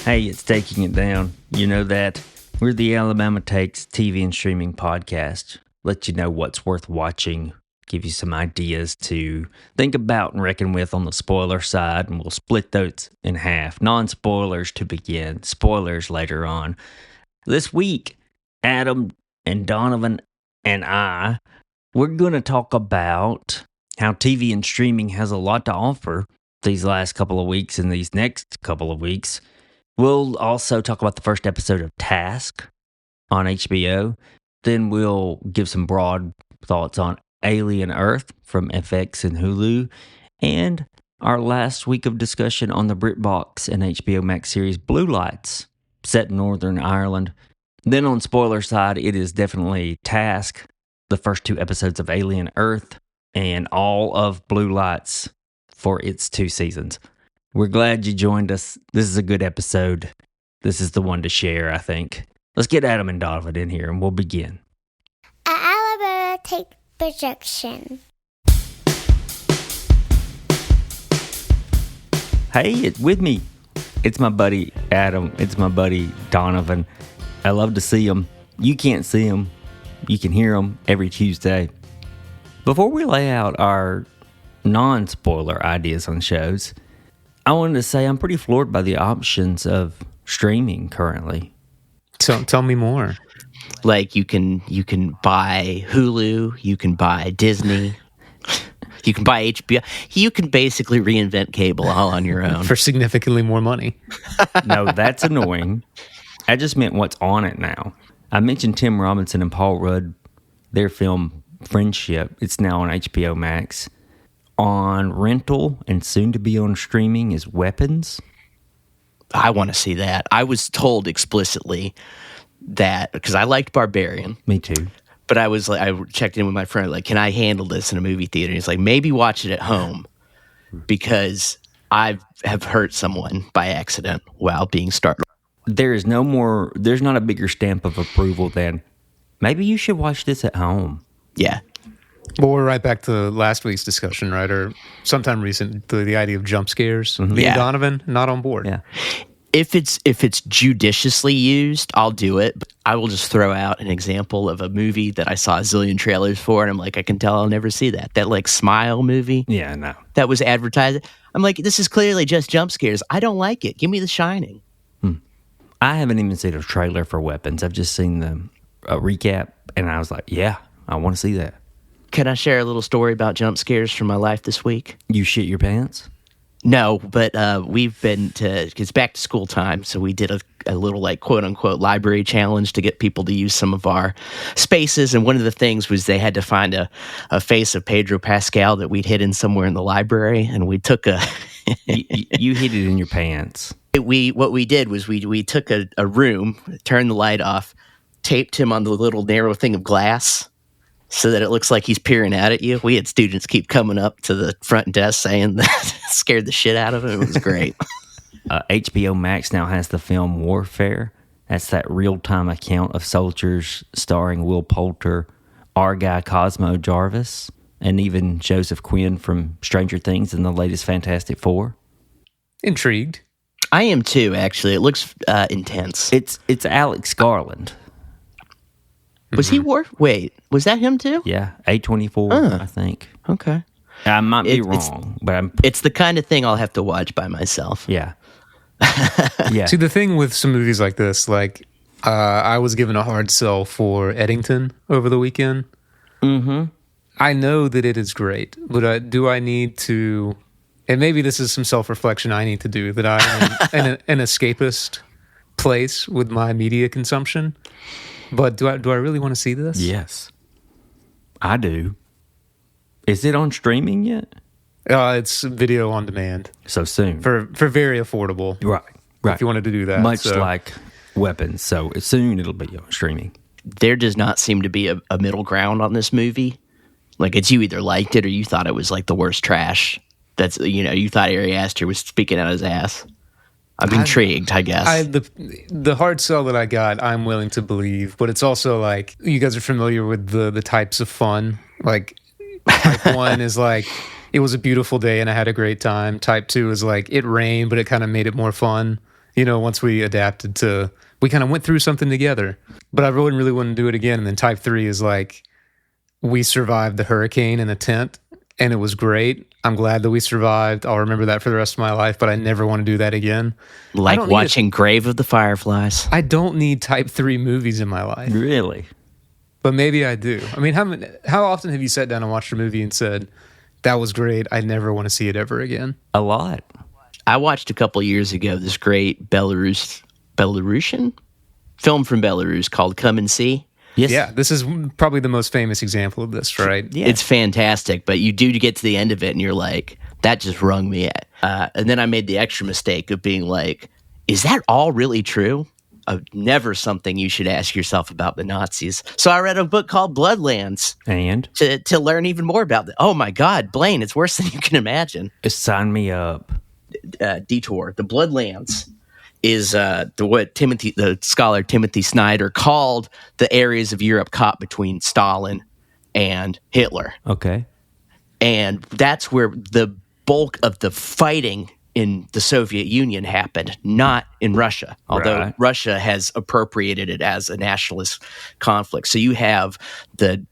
Hey, it's Taking It Down. You know that. We're the Alabama Takes TV and streaming podcast. Let you know what's worth watching, give you some ideas to think about and reckon with on the spoiler side, and we'll split those in half. Non-spoilers to begin, spoilers later on. This week, Adam and Donovan and we're going to talk about how TV and streaming has a lot to offer these last couple of weeks and these next couple of weeks. We'll also talk about the first episode of Task on HBO. Then we'll give some broad thoughts on Alien Earth from FX and Hulu. And our last week of discussion on the BritBox and HBO Max series Blue Lights, set in Northern Ireland. Then on spoiler side, it is definitely Task, the first two episodes of Alien Earth, and all of Blue Lights for its 2 seasons. We're glad you joined us. This is a good episode. This is the one to share, I think. Let's get Adam and Donovan in here, and we'll begin. Alabama Take Projection. Hey, with me. It's my buddy Adam. It's my buddy Donovan. I love to see them. You can't see them. You can hear them every Tuesday. Before we lay out our non-spoiler ideas on shows, I wanted to say I'm pretty floored by the options of streaming currently. Tell me more. Like you can buy Hulu, you can buy Disney, you can buy HBO. You can basically reinvent cable all on your own For significantly more money. No, that's annoying. I just meant what's on it now. I mentioned Tim Robinson and Paul Rudd, their film Friendship. It's now on HBO Max. On rental and soon to be on streaming is Weapons. I want to see that. I was told explicitly that because I liked Barbarian. Me too. But I was like, I checked in with my friend, like, can I handle this in a movie theater? And he's like, maybe watch it at home because I have hurt someone by accident while being startled. There's not a bigger stamp of approval than maybe you should watch this at home. Yeah. Well, we're right back to last week's discussion, right? Or sometime recent, the idea of jump scares. Mm-hmm. Me Yeah. and Donovan, not on board. Yeah. If it's judiciously used, I'll do it. But I will just throw out an example of a movie that I saw a zillion trailers for, and I'm like, I can tell I'll never see that. That like Smile movie Yeah, no. that was advertised. I'm like, this is clearly just jump scares. I don't like it. Give me The Shining. I haven't even seen a trailer for Weapons. I've just seen the recap, and I was like, yeah, I want to see that. Can I share a little story about jump scares from my life this week? You shit your pants? No, but we've been it's back to school time, so we did a little like quote unquote library challenge to get people to use some of our spaces. And one of the things was they had to find a face of Pedro Pascal that we'd hidden somewhere in the library, and we took a you hid it in your pants. what we did was we took a room, turned the light off, taped him on the little narrow thing of glass so that it looks like he's peering out at you. We had students keep coming up to the front desk saying that scared the shit out of him. It was great. HBO Max now has the film Warfare. That's that real-time account of soldiers starring Will Poulter, our guy Cosmo Jarvis, and even Joseph Quinn from Stranger Things and the latest Fantastic Four. Intrigued. I am too, actually. It looks intense. It's Alex Garland. Was he Wait, was that him too? Yeah, A24, I think. Okay. I might be It's- wrong, but I'm... It's the kind of thing I'll have to watch by myself. Yeah. Yeah. See, the thing with some movies like this, like, I was given a hard sell for Eddington over the weekend. Mm-hmm. I know that it is great, but do I need to... And maybe this is some self-reflection I need to do, that I am an escapist place with my media consumption. But do I really want to see this? Yes. I do. Is it on streaming yet? It's video on demand So soon. for very affordable. Right. If you wanted to do that. Much So, like Weapons. So soon it'll be on streaming. There does not seem to be a middle ground on this movie. Like, it's you either liked it or you thought it was like the worst trash. That's, you thought Ari Aster was speaking out his ass. I'm intrigued, I guess. the hard sell that I got, I'm willing to believe, but it's also like, you guys are familiar with the types of fun. Like, type 1 is like, it was a beautiful day and I had a great time. Type 2 is like, it rained, but it kind of made it more fun. once we adapted to, we kind of went through something together, but I really wouldn't do it again. And then type 3 is like, we survived the hurricane in a tent and it was great. I'm glad that we survived. I'll remember that for the rest of my life, but I never want to do that again. Like watching Grave of the Fireflies. I don't need type 3 movies in my life. Really? But maybe I do. I mean, how often have you sat down and watched a movie and said, that was great, I never want to see it ever again? A lot. I watched a couple years ago this great Belarusian film from Belarus called Come and See. Yes. Yeah, this is probably the most famous example of this, right? Yeah. It's fantastic, but you do get to the end of it and you're like, that just wrung me out. And then I made the extra mistake of being like, is that all really true? Never something you should ask yourself about the Nazis. So I read a book called Bloodlands. And? To learn even more about it. Oh my God, Blaine, it's worse than you can imagine. Sign me up. Detour. The Bloodlands is what the scholar Timothy Snyder called the areas of Europe caught between Stalin and Hitler. Okay. And that's where the bulk of the fighting in the Soviet Union happened, not in Russia, although Russia has appropriated it as a nationalist conflict. So you have the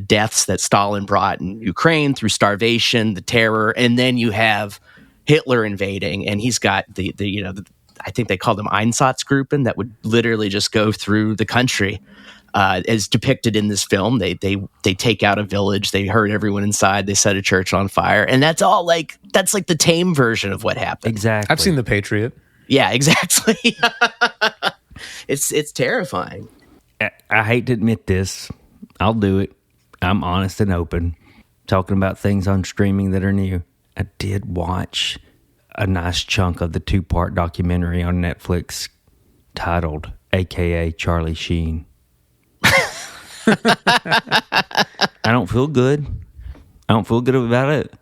deaths that Stalin brought in Ukraine through starvation, the terror, and then you have Hitler invading, and he's got the I think they called them Einsatzgruppen that would literally just go through the country. As depicted in this film, they take out a village, they hurt everyone inside, they set a church on fire, and that's like the tame version of what happened. Exactly. I've seen The Patriot. Yeah, exactly. It's terrifying. I hate to admit this. I'll do it. I'm honest and open. Talking about things on streaming that are new. I did watch a nice chunk of the 2-part documentary on Netflix titled AKA Charlie Sheen. I don't feel good. I don't feel good about it.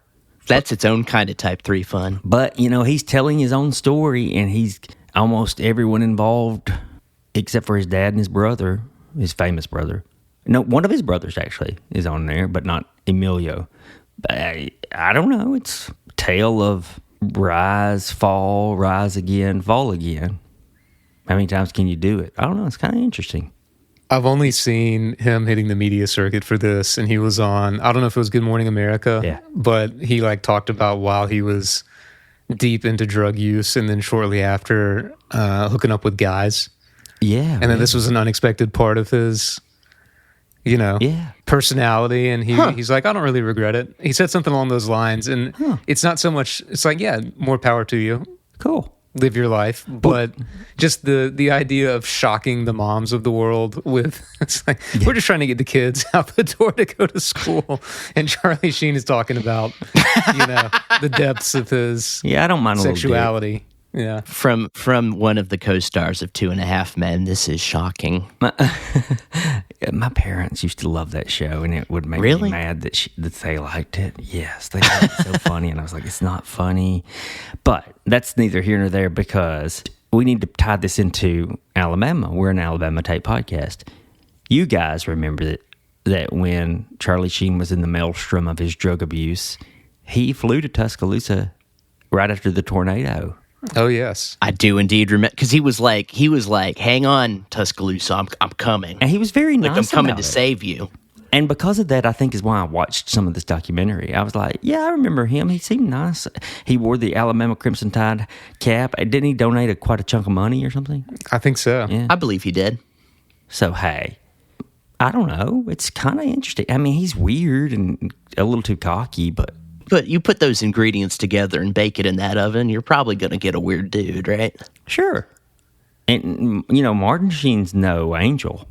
That's its own kind of type 3 fun. But, he's telling his own story, and he's almost everyone involved, except for his dad and his brother, his famous brother. No, one of his brothers, actually, is on there, but not Emilio. But I don't know. It's a tale of rise, fall, rise again, fall again. How many times can you do it? I don't know. It's kind of interesting. I've only seen him hitting the media circuit for this, and he was on, I don't know if it was Good Morning America, but he talked about while he was deep into drug use and then shortly after hooking up with guys. Yeah. And then this was an unexpected part of his, personality. And he's like, I don't really regret it. He said something along those lines. And it's not so much, it's like, yeah, more power to you. Cool. Live your life, but just the idea of shocking the moms of the world with, it's like, we're just trying to get the kids out the door to go to school, and Charlie Sheen is talking about the depths of his I don't mind sexuality. Yeah, from one of the co-stars of 2.5 Men, this is shocking. My parents used to love that show, and it would make me mad that they liked it. Yes, they thought it was so funny, and I was like, it's not funny. But that's neither here nor there, because we need to tie this into Alabama. We're an Alabama type podcast. You guys remember that when Charlie Sheen was in the maelstrom of his drug abuse, he flew to Tuscaloosa right after the tornado. Oh yes, I do indeed remember, because he was like, hang on, Tuscaloosa, I'm coming, and he was very nice. I'm coming to it. save you. And because of that, I think is why I watched some of this documentary. I was like, yeah, I remember him. He seemed nice. He wore the Alabama Crimson Tide cap. Didn't he donate quite a chunk of money or something? I think so. Yeah. I believe he did. So hey, I don't know. It's kind of interesting. I mean, he's weird and a little too cocky, but you put those ingredients together and bake it in that oven, you're probably going to get a weird dude, right? Sure. And, Martin Sheen's no angel.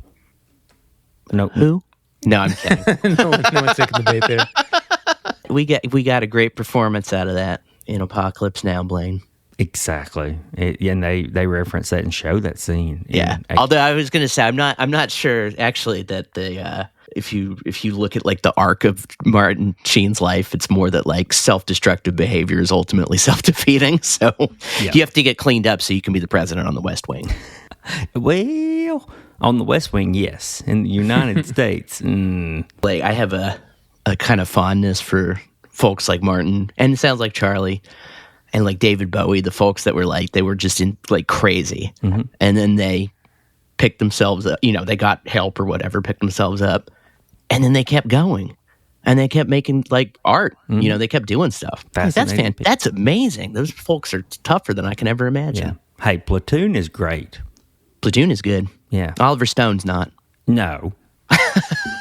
No. Who? No, I'm kidding. no one's taking the bait there. We got a great performance out of that in Apocalypse Now, Blaine. Exactly. And they reference that and show that scene. Yeah. Although I was going to say, I'm not sure actually that the if you look at the arc of Martin Sheen's life, it's more that self-destructive behavior is ultimately self-defeating. So you have to get cleaned up so you can be the president on the West Wing. Well, on the West Wing, yes. In the United States, I have a kind of fondness for folks like Martin, and it sounds like Charlie. and like David Bowie, the folks that were like, they were just in like crazy. And then they picked themselves up, they got help or whatever, picked themselves up, and then they kept going. And they kept making like art. They kept doing stuff. Fascinating. That's amazing. Those folks are tougher than I can ever imagine. Yeah. Hey, Platoon is great. Platoon is good. Yeah. Oliver Stone's not. No.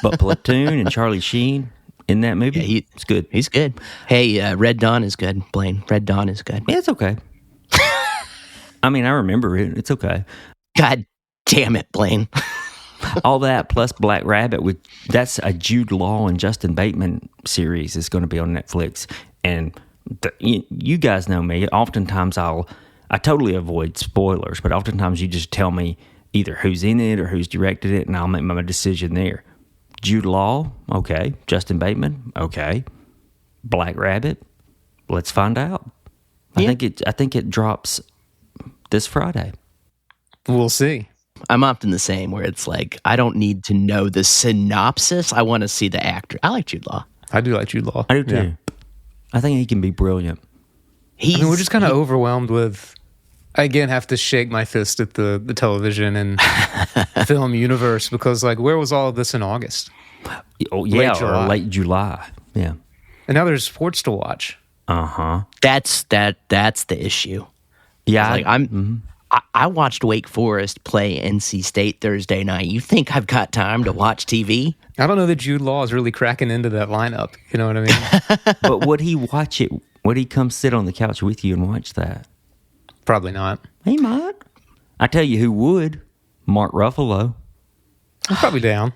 But Platoon and Charlie Sheen in that movie, it's good. He's good. Hey, Red Dawn is good, Blaine. Red Dawn is good. Yeah, it's okay. I mean, I remember it. It's okay. God damn it, Blaine. All that plus Black Rabbit, that's a Jude Law and Justin Bateman series. It's going to be on Netflix. And you guys know me. Oftentimes I totally avoid spoilers, but oftentimes you just tell me either who's in it or who's directed it, and I'll make my decision there. Jude Law, okay. Justin Bateman, okay. Black Rabbit, let's find out. I think it drops this Friday. We'll see. I'm often the same, where it's like, I don't need to know the synopsis. I want to see the actor. I like Jude Law. I do like Jude Law. I do too. Yeah. I think he can be brilliant. We're just kind of overwhelmed with, I again have to shake my fist at the television and film universe, because like, where was all of this in August? Oh, yeah, or late July. Yeah. And now there's sports to watch. Uh-huh. That's the issue. Yeah. Like I watched Wake Forest play NC State Thursday night. You think I've got time to watch TV? I don't know that Jude Law is really cracking into that lineup. You know what I mean? But would he watch it? Would he come sit on the couch with you and watch that? Probably not. He might. I tell you who would. Mark Ruffalo. I'm probably down.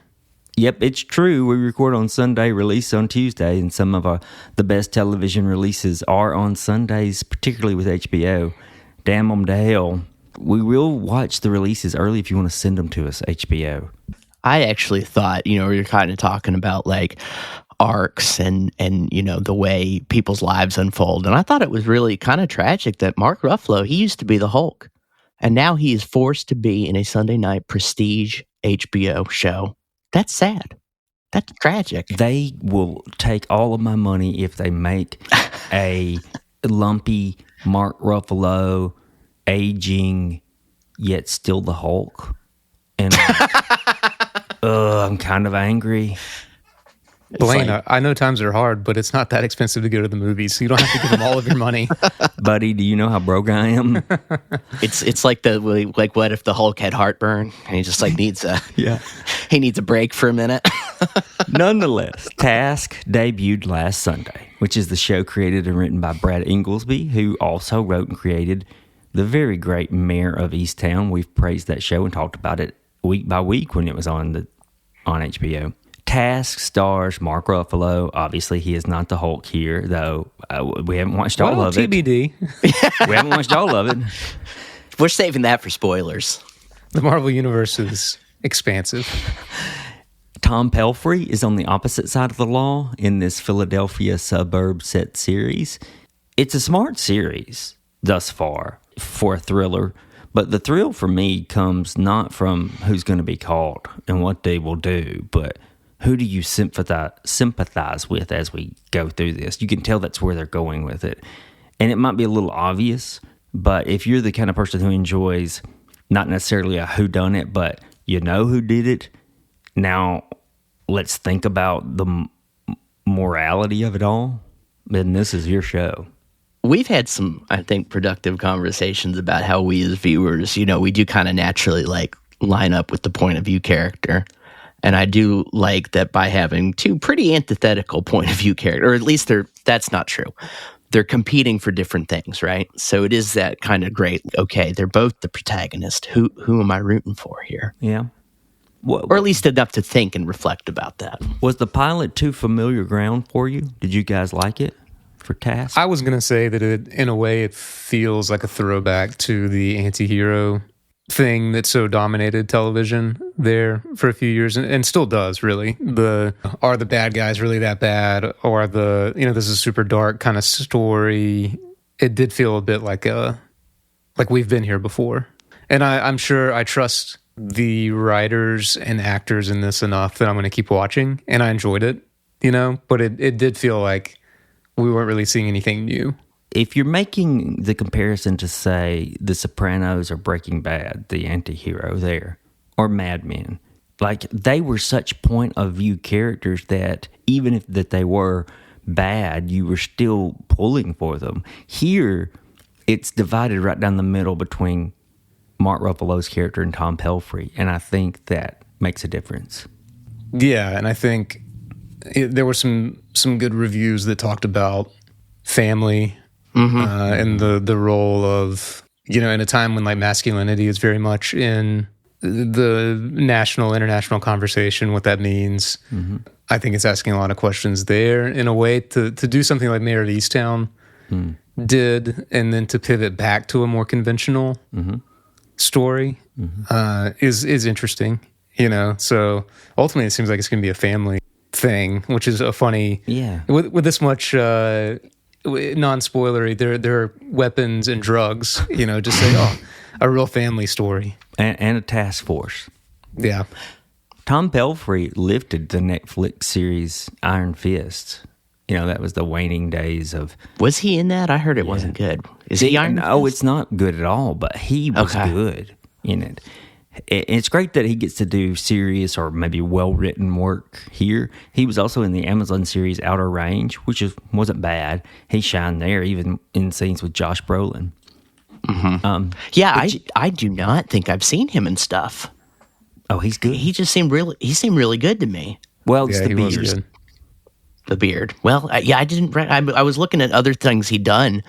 Yep, it's true. We record on Sunday, release on Tuesday, and some of the best television releases are on Sundays, particularly with HBO. Damn them to hell. We will watch the releases early if you want to send them to us, HBO. I actually thought, we were kind of talking about like arcs and the way people's lives unfold. And I thought it was really kind of tragic that Mark Ruffalo, he used to be the Hulk. And now he is forced to be in a Sunday night prestige HBO show. That's sad. That's tragic. They will take all of my money if they make a lumpy Mark Ruffalo aging yet still the Hulk, and I'm kind of angry. Blaine, I know times are hard, but it's not that expensive to go to the movies, so you don't have to give them all of your money. Buddy, do you know how broke I am? It's like what if the Hulk had heartburn and he just like needs he needs a break for a minute. Nonetheless, Task debuted last Sunday, which is the show created and written by Brad Inglesby, who also wrote and created the very great Mayor of Easttown. We've praised that show and talked about it week by week when it was on HBO. Task stars Mark Ruffalo. Obviously, he is not the Hulk here, though. We haven't watched all of it. TBD. We haven't watched all of it. We're saving that for spoilers. The Marvel Universe is expansive. Tom Pelphrey is on the opposite side of the law in this Philadelphia suburb set series. It's a smart series thus far for a thriller, but the thrill for me comes not from who's going to be caught and what they will do, but who do you sympathize with as we go through this? You can tell that's where they're going with it. And it might be a little obvious, but if you're the kind of person who enjoys not necessarily a whodunit, but you know who did it, now let's think about the morality of it all, then this is your show. We've had some, I think, productive conversations about how we as viewers, we do kind of naturally like line up with the point of view character. And I do like that by having two pretty antithetical point of view characters, or at least that's not true. They're competing for different things, right? So it is that kind of great, okay, they're both the protagonist. Who am I rooting for here? Yeah. Or at least enough to think and reflect about that. Was the pilot too familiar ground for you? Did you guys like it for Task? I was going to say that in a way, it feels like a throwback to the anti-hero thing that so dominated television there for a few years and still does, really. Are the bad guys really that bad? Or this is super dark kind of story. It did feel a bit like we've been here before. And I'm sure I trust the writers and actors in this enough that I'm going to keep watching, and I enjoyed it, but it did feel like we weren't really seeing anything new. if you're making the comparison to, say, The Sopranos or Breaking Bad, the anti-hero there, or Mad Men, like, they were such point of view characters that even if that they were bad, you were still pulling for them. Here, it's divided right down the middle between Mark Ruffalo's character and Tom Pelphrey, and I think that makes a difference. Yeah, and I think there were some good reviews that talked about family and the role of, in a time when like masculinity is very much in the national, international conversation, what that means. I think it's asking a lot of questions there in a way to do something like Mayor of Easttown did, and then to pivot back to a more conventional story is interesting, So ultimately, it seems like it's going to be a family thing, which is a funny. Yeah. With this much non-spoilery, there are weapons and drugs. Just say, a real family story And a task force. Yeah. Tom Pelphrey lifted the Netflix series Iron Fist. That was the waning days of... Was he in that? I heard it wasn't good. Is he Iron Fist? No, it's not good at all, but he was good in it. It's great that he gets to do serious or maybe well-written work here. He was also in the Amazon series Outer Range, which wasn't bad. He shined there, even in scenes with Josh Brolin. I do not think I've seen him in stuff. Oh, he's good. He just seemed really good to me. Well, it's the he was beard. good. The beard. Well, I didn't. I was looking at other things he'd done,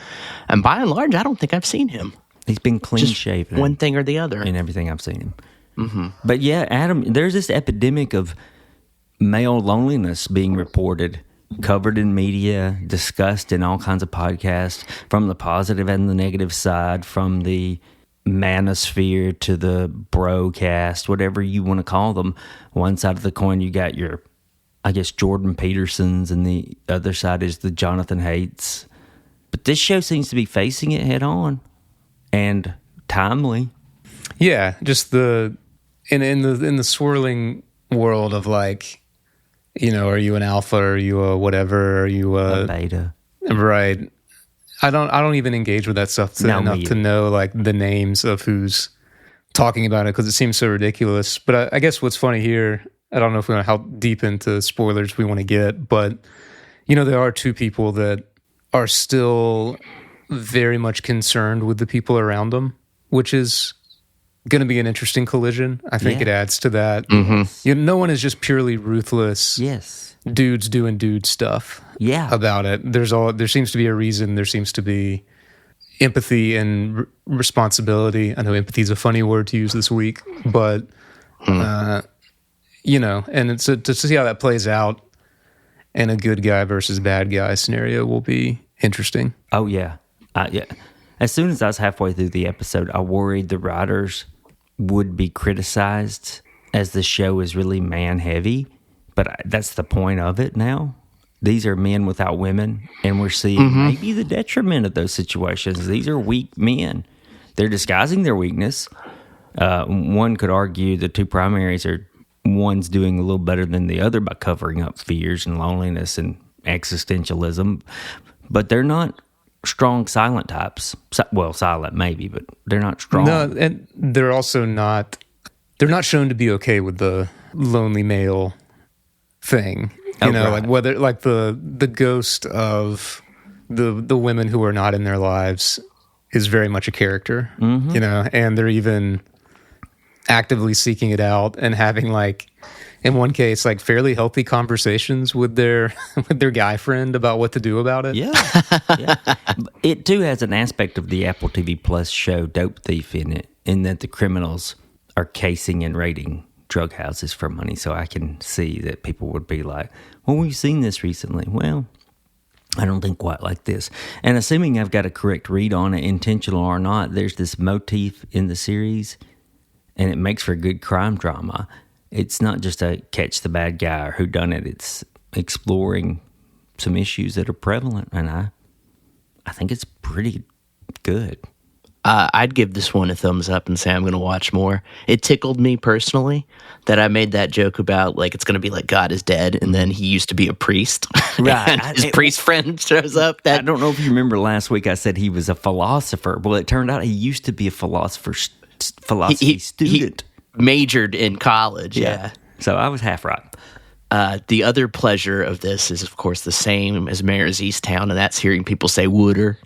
and by and large, I don't think I've seen him. He's been clean-shaven. One thing or the other. In everything I've seen him. But yeah, Adam, there's this epidemic of male loneliness being reported, covered in media, discussed in all kinds of podcasts, from the positive and the negative side, from the manosphere to the broadcast, whatever you want to call them. One side of the coin, you got your, I guess, Jordan Petersons, and the other side is the Jonathan Haids. But this show seems to be facing it head on and timely. Yeah, just in the swirling world of like, are you an alpha? Are you a whatever? Are you A beta. Right. I don't even engage with that stuff enough to know like the names of who's talking about it, because it seems so ridiculous. But I guess what's funny here, I don't know if we want how deep into spoilers we want to get, but there are two people that are still very much concerned with the people around them, which is going to be an interesting collision. I think it adds to that. No one is just purely ruthless. Yes. Dudes doing dude stuff. Yeah. About it. There seems to be a reason. There seems to be empathy and responsibility. I know empathy is a funny word to use this week, but and it's to see how that plays out in a good guy versus bad guy scenario will be interesting. Oh yeah. Yeah. As soon as I was halfway through the episode, I worried the writers would be criticized as the show is really man heavy, but that's the point of it now. These are men without women, and we're seeing maybe the detriment of those situations. These are weak men. They're disguising their weakness. One could argue the two primaries are, one's doing a little better than the other by covering up fears and loneliness and existentialism, but they're not strong silent types. Well, silent maybe, but they're not strong. No, and they're also not. They're not shown to be okay with the lonely male thing. Like whether like the ghost of the women who are not in their lives is very much a character. And they're even actively seeking it out and having like, in one case, like fairly healthy conversations with their guy friend about what to do about it. Yeah. It too has an aspect of the Apple TV Plus show Dope Thief in it, in that the criminals are casing and raiding drug houses for money. So I can see that people would be like, well, we've seen this recently. Well, I don't think quite like this. And assuming I've got a correct read on it, intentional or not, there's this motif in the series, and it makes for good crime drama. It's not just a catch the bad guy or whodunit. It's exploring some issues that are prevalent, and I think it's pretty good. I'd give this one a thumbs up and say I'm going to watch more. It tickled me personally that I made that joke about, like, it's going to be like God is dead, and then he used to be a priest. Right. And his priest friend shows up. I don't know if you remember last week I said he was a philosopher. Well, it turned out he used to be a philosophy student. He majored in college, yeah. So I was half right. The other pleasure of this is, of course, the same as Mayor's Easttown, and that's hearing people say "wooder,"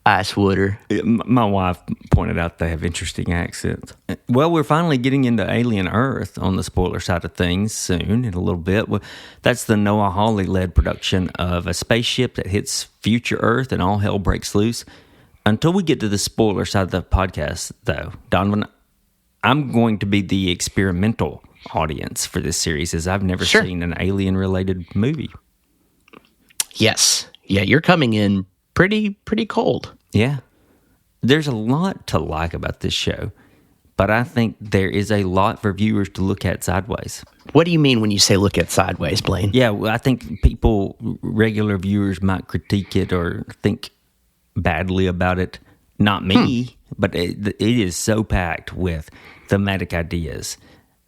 ice wooder. My wife pointed out they have interesting accents. Well, we're finally getting into Alien Earth on the spoiler side of things soon, in a little bit. Well, that's the Noah Hawley-led production of a spaceship that hits future Earth and all hell breaks loose. Until we get to the spoiler side of the podcast, though, Donovan, I'm going to be the experimental audience for this series, as I've never seen an alien-related movie. Yes. Yeah, you're coming in pretty cold. Yeah. There's a lot to like about this show, but I think there is a lot for viewers to look at sideways. What do you mean when you say look at sideways, Blaine? Yeah, well, I think regular viewers might critique it or think badly about it. Not me, but it is so packed with thematic ideas.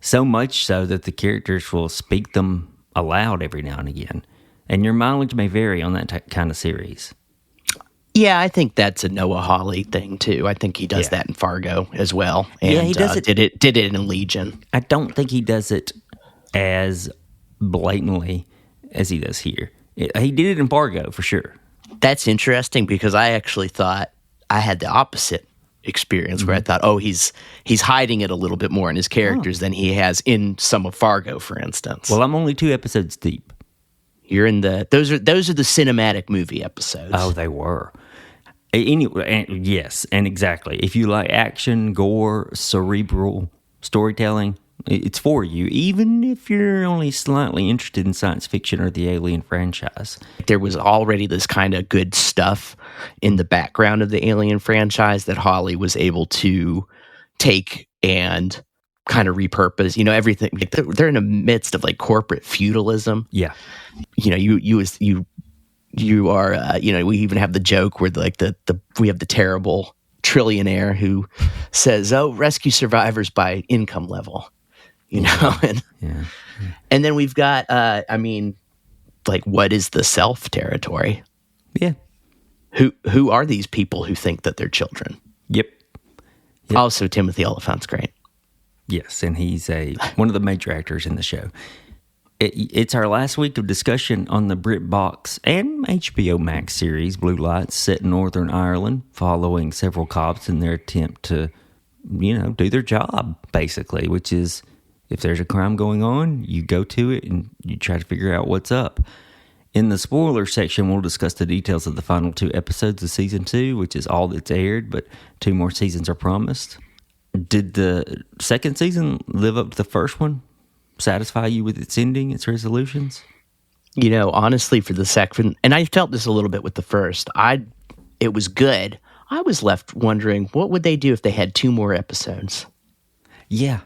So much so that the characters will speak them aloud every now and again. And your mileage may vary on that kind of series. Yeah, I think that's a Noah Hawley thing, too. I think he does that in Fargo as well. And, he does it. Did it in Legion. I don't think he does it as blatantly as he does here. He did it in Fargo, for sure. That's interesting because I actually thought I had the opposite experience where I thought, oh, he's hiding it a little bit more in his characters than he has in some of Fargo, for instance. Well, I'm only 2 episodes deep. You're in those are the cinematic movie episodes. Oh, they were. Anyway, yes, and exactly. If you like action, gore, cerebral storytelling, it's for you, even if you're only slightly interested in science fiction or the Alien franchise. There was already this kind of good stuff in the background of the Alien franchise that Hawley was able to take and kind of repurpose, everything. Like they're in the midst of like corporate feudalism. Yeah. You are, we even have the joke where like we have the terrible trillionaire who says, oh, rescue survivors by income level, and then we've got, like, what is the self territory? Yeah. Who are these people who think that they're children? Yep. Also, Timothy Oliphant's great. Yes, and he's one of the major actors in the show. It's our last week of discussion on the BritBox and HBO Max series Blue Lights, set in Northern Ireland, following several cops in their attempt to, do their job, basically, which is if there's a crime going on, you go to it and you try to figure out what's up. In the spoiler section, we'll discuss the details of the final 2 episodes of Season 2, which is all that's aired, but 2 more seasons are promised. Did the second season live up to the first one? Satisfy you with its ending, its resolutions? Honestly, for the second, and I felt this a little bit with the first, it was good. I was left wondering, what would they do if they had 2 more episodes? Yeah.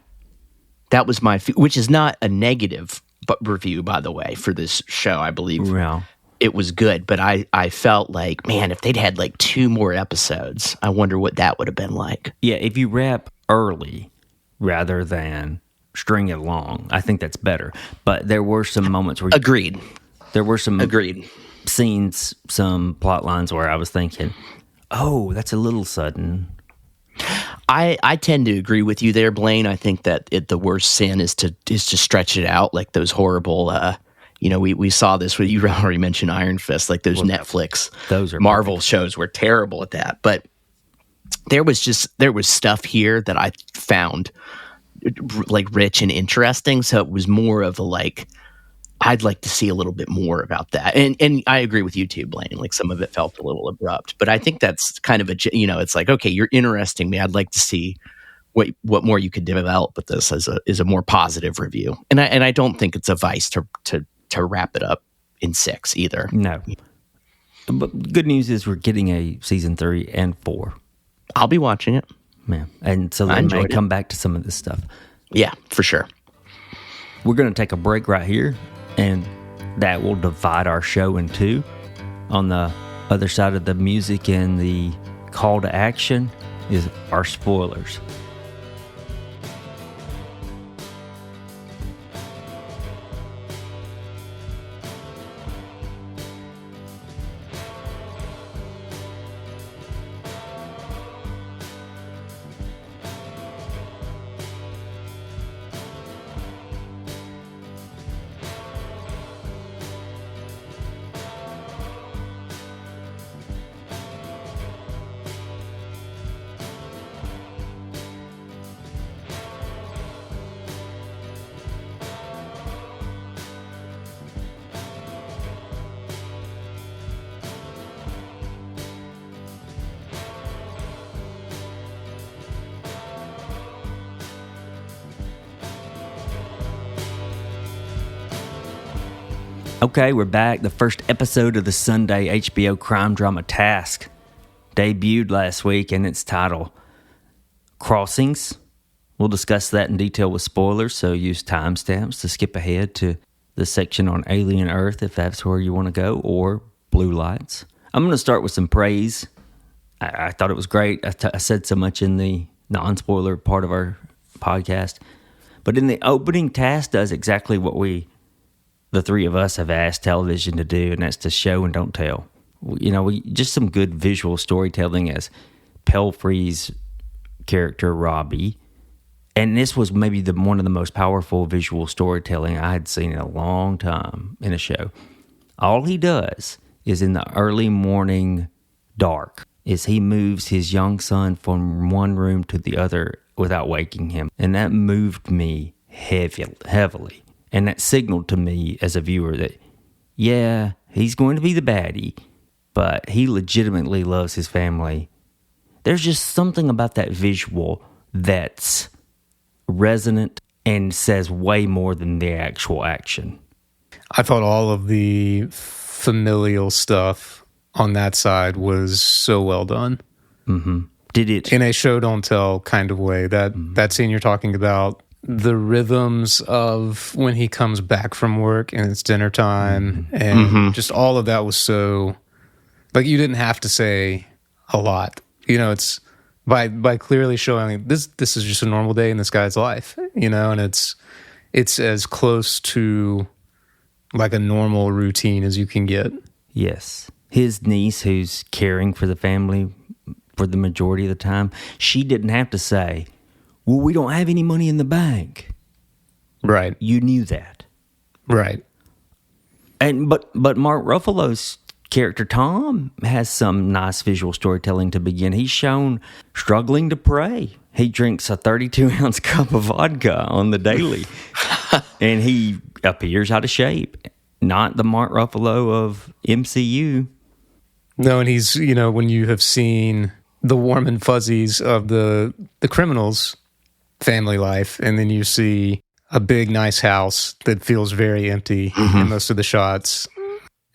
That was which is not a negative review, by the way, for this show, I believe. Wow. It was good, but I felt like, man, if they'd had like 2 more episodes, I wonder what that would have been like. Yeah, if you wrap early rather than string it along, I think that's better. But there were some moments where... Agreed. There were some Agreed. Scenes, some plot lines where I was thinking, oh, that's a little sudden. I tend to agree with you there, Blaine. I think that the worst sin is to stretch it out, like those horrible... we saw this. You already mentioned Iron Fist, like those Netflix, Marvel shows were terrible at that. But there was stuff here that I found like rich and interesting. So it was more of a like, I'd like to see a little bit more about that. And I agree with you too, Blaine. Like some of it felt a little abrupt, but I think that's kind of it's like, okay, you're interesting me. I'd like to see what more you could develop with this as a more positive review. And I don't think it's a vice to wrap it up in 6 either. No. But good news is we're getting a season 3 and 4. I'll be watching it. Yeah. And so they may come back to some of this stuff. Yeah, for sure. We're going to take a break right here, and that will divide our show in 2. On the other side of the music and the call to action is our spoilers. Okay, we're back. The first episode of the Sunday HBO crime drama Task debuted last week, and it's titled Crossings. We'll discuss that in detail with spoilers, so use timestamps to skip ahead to the section on Alien Earth if that's where you want to go, or Blue Lights. I'm going to start with some praise. I thought it was great. I said so much in the non-spoiler part of our podcast. But in the opening, Task does exactly what the three of us have asked television to do, and that's to show and don't tell. Just some good visual storytelling as Pelfrey's character, Robbie. And this was maybe one of the most powerful visual storytelling I had seen in a long time in a show. All he does is in the early morning dark is he moves his young son from one room to the other without waking him. And that moved me heavily. And that signaled to me as a viewer that, yeah, he's going to be the baddie, but he legitimately loves his family. There's just something about that visual that's resonant and says way more than the actual action. I thought all of the familial stuff on that side was so well done. Mm-hmm. Did it in a show don't tell kind of way? That scene you're talking about, the rhythms of when he comes back from work and it's dinner time, and just all of that was so, like, you didn't have to say a lot. It's by clearly showing this is just a normal day in this guy's life, and it's as close to like a normal routine as you can get. Yes. His niece, who's caring for the family for the majority of the time, she didn't have to say, well, we don't have any money in the bank. Right. You knew that. Right. And but Mark Ruffalo's character, Tom, has some nice visual storytelling to begin. He's shown struggling to pray. He drinks a 32-ounce cup of vodka on the daily. And he appears out of shape. Not the Mark Ruffalo of MCU. No, and he's, when you have seen the warm and fuzzies of the criminals' family life, and then you see a big, nice house that feels very empty in most of the shots.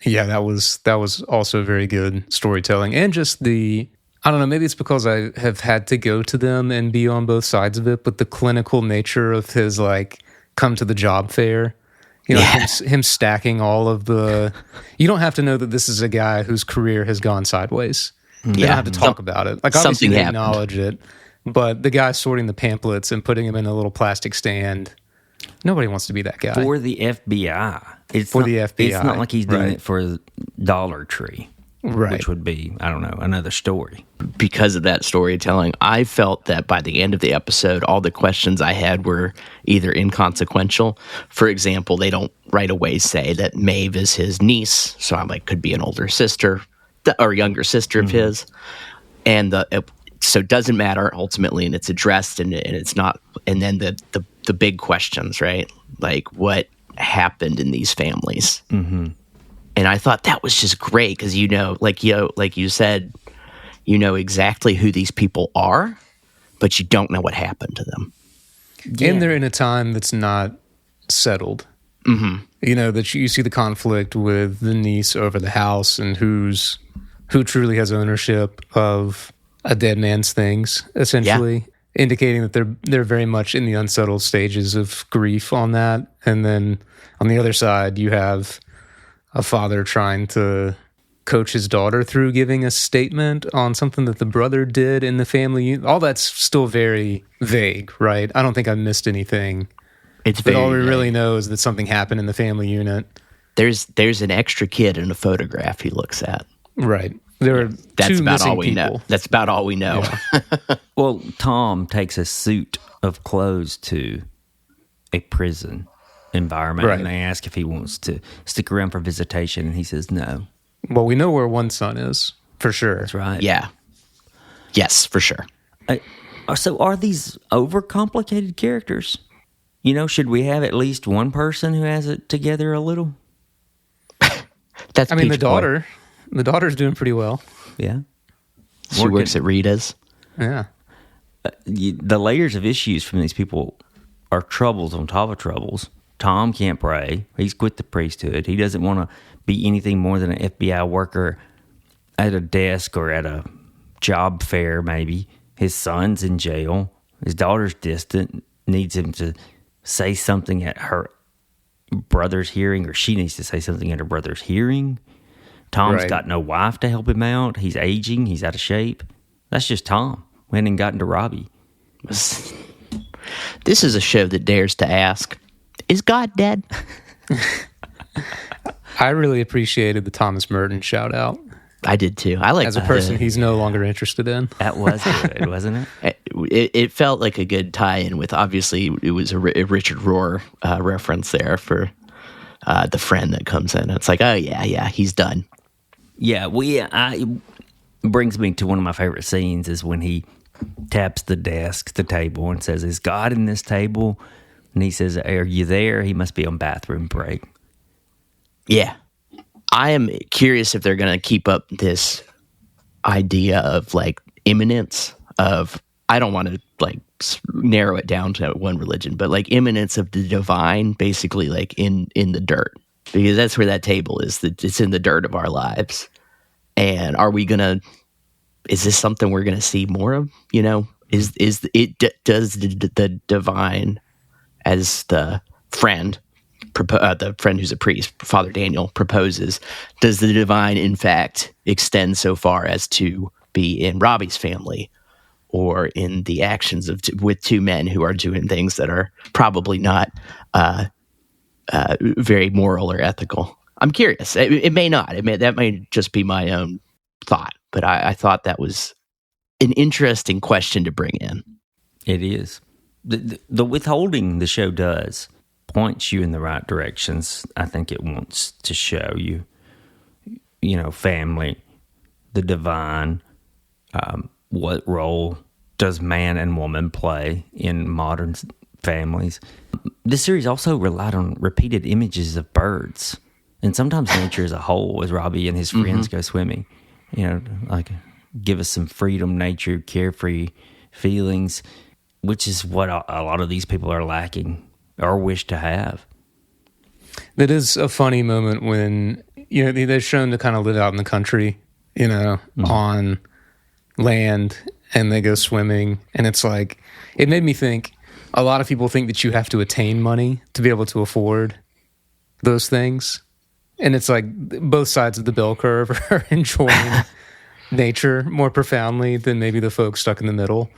Yeah, that was also very good storytelling. And just I don't know, maybe it's because I have had to go to them and be on both sides of it, but the clinical nature of his, like, come to the job fair, him stacking all of the... You don't have to know that this is a guy whose career has gone sideways. You don't have to talk about it. Like, obviously they acknowledge it, but the guy sorting the pamphlets and putting them in a little plastic stand, nobody wants to be that guy. For the FBI. The FBI. It's not like he's doing it for Dollar Tree. Right. Which would be, I don't know, another story. Because of that storytelling, I felt that by the end of the episode, all the questions I had were either inconsequential. For example, they don't right away say that Maeve is his niece, so I'm like, could be an older sister or younger sister of his. And so it doesn't matter ultimately, and it's addressed, and it's not. And then the big questions, right? Like, what happened in these families? Mm-hmm. And I thought that was just great because like you said, exactly who these people are, but you don't know what happened to them. Yeah. And they're in a time that's not settled. Mm-hmm. That you see the conflict with the niece over the house and who truly has ownership of a dead man's things, essentially, indicating that they're very much in the unsettled stages of grief on that. And then on the other side, you have a father trying to coach his daughter through giving a statement on something that the brother did in the family. All that's still very vague, right? I don't think I missed anything. It's But very all we vague. really know is that something happened in the family unit. There's an extra kid in a photograph he looks at. Right. There are That's two about missing all we people. know. That's about all we know. Yeah. Well, Tom takes a suit of clothes to a prison environment, Right. and they ask if he wants to stick around for visitation, and he says no. Well, we know where one son is, for sure. That's right. Yeah. Yes, for sure. So are these overcomplicated characters? Should we have at least one person who has it together a little? That's I mean, the Peach Boy. daughter's doing pretty well. Yeah. She works at Rita's. Yeah. The layers of issues from these people are troubles on top of troubles. Tom can't pray. He's quit the priesthood. He doesn't want to be anything more than an FBI worker at a desk or at a job fair, maybe. His son's in jail. His daughter's distant, needs him to say something at her brother's hearing, or she needs to say something at her brother's hearing. Tom's Right. got no wife to help him out. He's aging. He's out of shape. That's just Tom. We hadn't gotten to Robbie. This is a show that dares to ask, is God dead? I really appreciated the Thomas Merton shout out. I did too. I like As a person he's no longer interested in. That was good, wasn't it? It felt like a good tie-in with, obviously, it was a Richard Rohr reference there for the friend that comes in. It's like, oh, yeah, he's done. Yeah, it brings me to one of my favorite scenes is when he taps the table, and says, "Is God in this table?" And he says, "Are you there?" He must be on bathroom break. Yeah. I am curious if they're going to keep up this idea of like imminence of, I don't want to like narrow it down to one religion, but like imminence of the divine, basically like in the dirt, because that's where that table is. It's in the dirt of our lives. And is this something we're going to see more of? Does the divine, as the friend who's a priest, Father Daniel, proposes, does the divine in fact extend so far as to be in Robbie's family, or in the actions with two men who are doing things that are probably not very moral or ethical? I'm curious. It may not. That may just be my own thought, but I thought that was an interesting question to bring in. It is. The withholding the show does points you in the right directions. I think it wants to show you, family, the divine, what role does man and woman play in modern families. This series also relied on repeated images of birds, and sometimes nature as a whole, as Robbie and his friends go swimming. Like give us some freedom, nature, carefree feelings, which is what a lot of these people are lacking or wish to have. That is a funny moment when, they're shown to kind of live out in the country, on land, and they go swimming. And it's like, it made me think, a lot of people think that you have to attain money to be able to afford those things. And it's like both sides of the bell curve are enjoying nature more profoundly than maybe the folks stuck in the middle.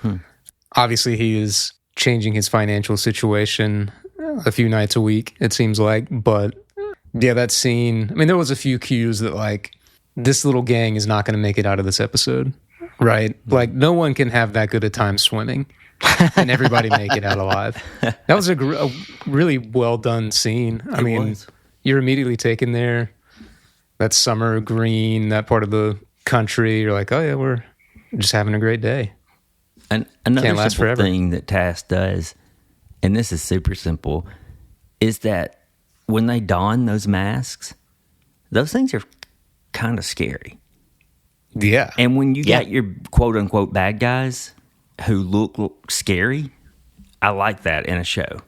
Obviously, he is changing his financial situation a few nights a week, it seems like. But yeah, that scene, there was a few cues that like, this little gang is not going to make it out of this episode, right? Like, no one can have that good a time swimming and everybody make it out alive. That was a really well done scene. You're immediately taken there. That summer green, that part of the country, you're like, oh yeah, we're just having a great day. And another Can't last simple forever. thing that Task does, and this is super simple, is that when they don those masks, those things are kind of scary. Yeah. And when you got your quote unquote bad guys who look scary, I like that in a show.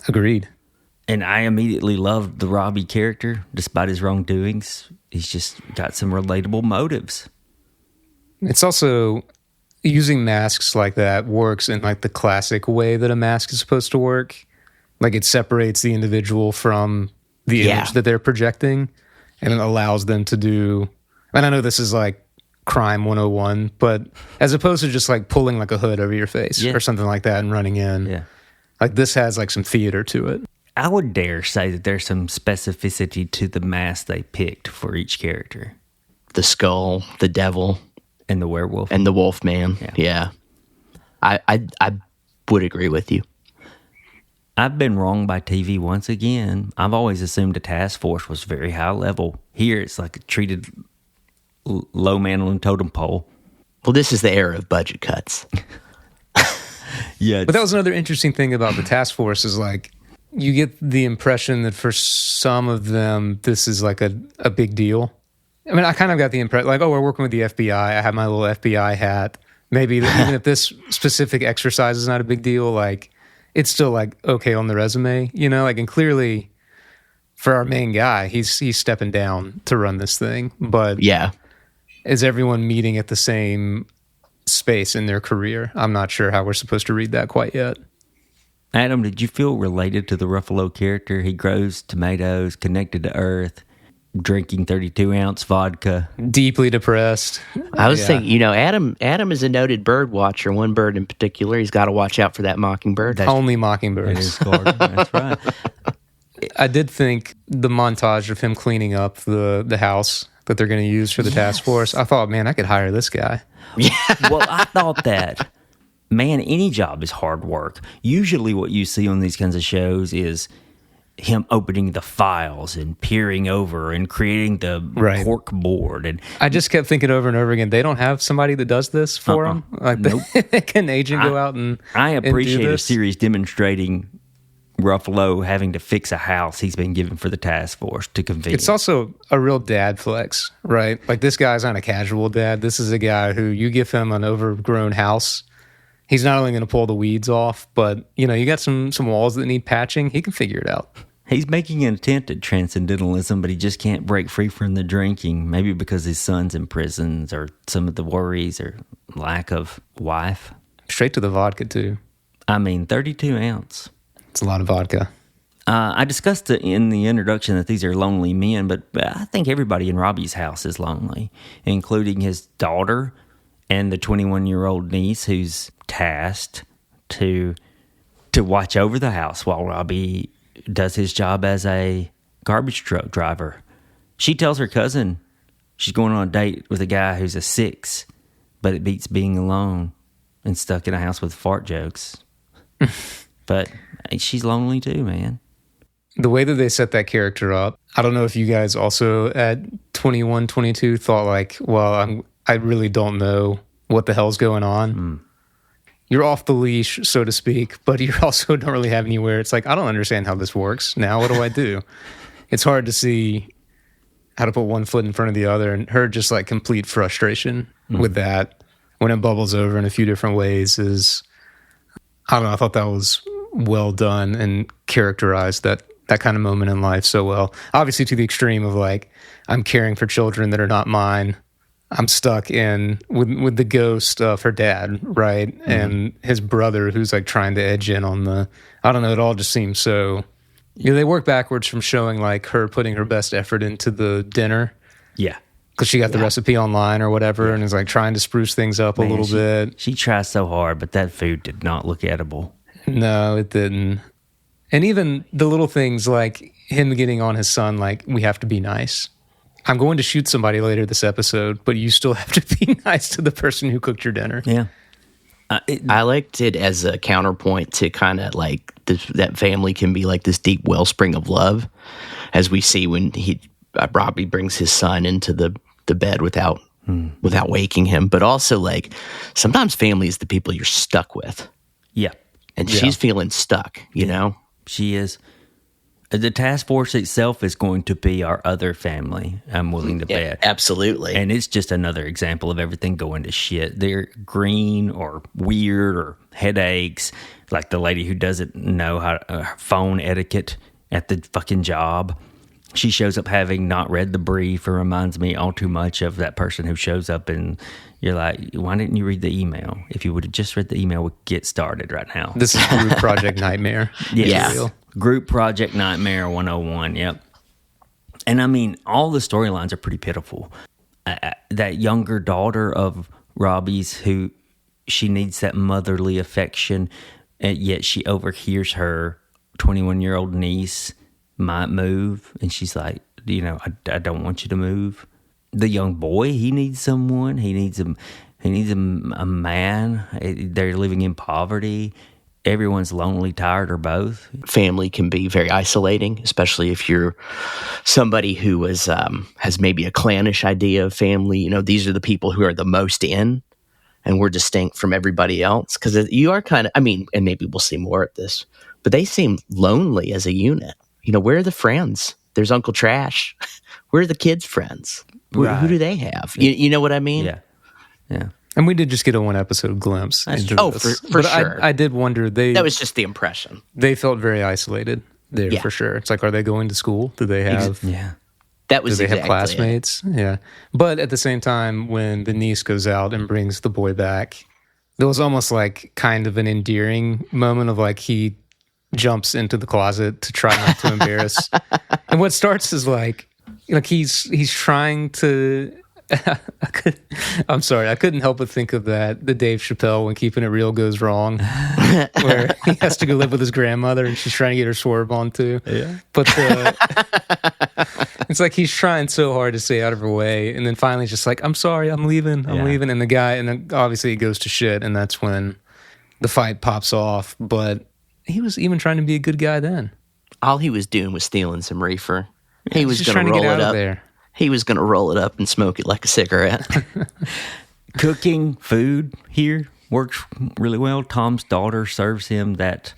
Agreed. And I immediately loved the Robbie character, despite his wrongdoings. He's just got some relatable motives. It's also, using masks like that works in like the classic way that a mask is supposed to work. Like, it separates the individual from the image that they're projecting, and it allows them to do And I know this is like crime 101, but as opposed to just like pulling like a hood over your face or something like that and running in, like this has like some theater to it. I would dare say that there's some specificity to the mask they picked for each character. The skull, the devil, and the werewolf. And the wolf man. Yeah. I would agree with you. I've been wrong by TV once again. I've always assumed the task force was very high level. Here it's like a treated low man on a totem pole. Well, this is the era of budget cuts. Yeah. But that was another interesting thing about the task force is like, you get the impression that for some of them, this is like a big deal. I mean, I kind of got the impression, like, oh, we're working with the FBI. I have my little FBI hat. Maybe even if this specific exercise is not a big deal, like, it's still like okay on the resume, you know? Like, and clearly, for our main guy, he's stepping down to run this thing. But is everyone meeting at the same space in their career? I'm not sure how we're supposed to read that quite yet. Adam, did you feel related to the Ruffalo character? He grows tomatoes, connected to Earth, drinking 32-ounce vodka. Deeply depressed. I was thinking, Adam is a noted bird watcher. One bird in particular, he's got to watch out for that mockingbird. Only mockingbirds. It is Gordon. That's right. I did think the montage of him cleaning up the house that they're going to use for the task force, I thought, man, I could hire this guy. Yeah. Well, I thought that. Man, any job is hard work. Usually what you see on these kinds of shows is him opening the files and peering over and creating the cork board. And I just kept thinking over and over again, they don't have somebody that does this for them? Like, can an agent go out and I appreciate and a series demonstrating Ruffalo having to fix a house he's been given for the task force to convene. It's also a real dad flex, right? Like, this guy's not a casual dad. This is a guy who you give him an overgrown house, he's not only going to pull the weeds off, but, you know, you got some walls that need patching. He can figure it out. He's making an attempt at transcendentalism, but he just can't break free from the drinking, maybe because his son's in prisons or some of the worries or lack of wife. Straight to the vodka, too. I mean, 32 ounce. It's a lot of vodka. I discussed in the introduction that these are lonely men, but I think everybody in Robbie's house is lonely, including his daughter and the 21-year-old niece who's tasked to watch over the house while Robbie does his job as a garbage truck driver. She tells her cousin she's going on a date with a guy who's a 6, but it beats being alone and stuck in a house with fart jokes. But she's lonely too, man. The way that they set that character up, I don't know if you guys also at 21, 22 thought like, well, I really don't know what the hell's going on. You're off the leash, so to speak, but you also don't really have anywhere. It's like, I don't understand how this works. Now, what do I do? It's hard to see how to put one foot in front of the other, and her just like complete frustration with that when it bubbles over in a few different ways is, I don't know, I thought that was well done and characterized that kind of moment in life so well. Obviously to the extreme of like, I'm caring for children that are not mine. I'm stuck in with the ghost of her dad, right? And his brother who's like trying to edge in on I don't know, it all just seems so, they work backwards from showing like her putting her best effort into the dinner. Yeah. Because she got the recipe online or whatever and is like trying to spruce things up a little bit. She tries so hard, but that food did not look edible. No, it didn't. And even the little things like him getting on his son, like, we have to be nice. I'm going to shoot somebody later this episode, but you still have to be nice to the person who cooked your dinner. Yeah. I liked it as a counterpoint to kind of like that family can be like this deep wellspring of love, as we see when Robbie brings his son into the bed without waking him. But also like sometimes family is the people you're stuck with. Yeah. And she's feeling stuck, you know? She is. The task force itself is going to be our other family, I'm willing to bet. Absolutely. And it's just another example of everything going to shit. They're green or weird or headaches, like the lady who doesn't know how phone etiquette at the fucking job. She shows up having not read the brief. It reminds me all too much of that person who shows up and you're like, why didn't you read the email? If you would have just read the email, we'd get started right now. This is Group Project Nightmare. Yeah. Group Project Nightmare 101, yep. And I mean, all the storylines are pretty pitiful. that younger daughter of Robbie's, who she needs that motherly affection, and yet she overhears her 21-year-old niece might move, and she's like, I don't want you to move. The young boy, he needs someone. He needs a man. They're living in poverty. Everyone's lonely, tired, or both. Family can be very isolating, especially if you're somebody who has maybe a clannish idea of family. These are the people who are the most in, and we're distinct from everybody else. Because you are kind of, and maybe we'll see more of this, but they seem lonely as a unit. Where are the friends? There's Uncle Trash. Where are the kids' friends? Right. Who do they have? You know what I mean? Yeah. And we did just get a one episode glimpse into this. For sure. I did wonder, that was just the impression. They felt very isolated there, Yeah. for sure. It's like, are they going to school? Do they have... Yeah. That was Do they have exactly classmates? Yeah. But at the same time, when the niece goes out and brings the boy back, there was almost like kind of an endearing moment of like he jumps into the closet to try not to embarrass. And what starts is like he's trying to... I'm sorry, I couldn't help but think of the Dave Chappelle When Keeping It Real Goes Wrong, where he has to go live with his grandmother and she's trying to get her swerve on too. Yeah. But it's like he's trying so hard to stay out of her way, and then finally just like, I'm sorry, I'm leaving, and the guy, and then obviously it goes to shit, and that's when the fight pops off. But he was even trying to be a good guy then. All he was doing was stealing some reefer. He was just going to trying to roll get out it of up. there. He was going to roll it up and smoke it like a cigarette. Cooking food here works really well. Tom's daughter serves him that.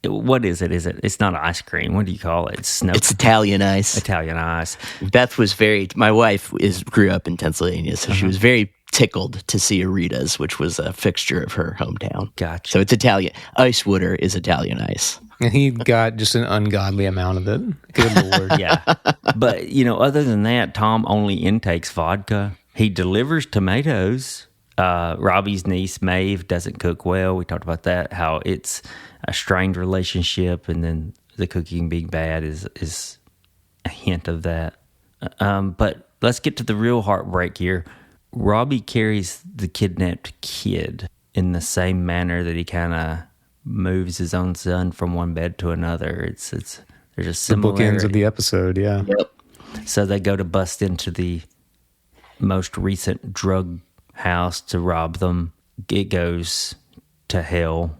What is it? It's not ice cream. What do you call it? It's Italian ice. Italian ice. Beth was my wife grew up in Pennsylvania, so she was very tickled to see Arita's, which was a fixture of her hometown. Gotcha. So it's Italian. Ice water is Italian ice. And he got just an ungodly amount of it. Good Lord. Yeah. But, other than that, Tom only intakes vodka. He delivers tomatoes. Robbie's niece, Maeve, doesn't cook well. We talked about that, how it's a strained relationship, and then the cooking being bad is a hint of that. But let's get to the real heartbreak here. Robbie carries the kidnapped kid in the same manner that he kind of moves his own son from one bed to another. There's a similarity. The bookends of the episode, yeah. Yep. So they go to bust into the most recent drug house to rob them. It goes to hell,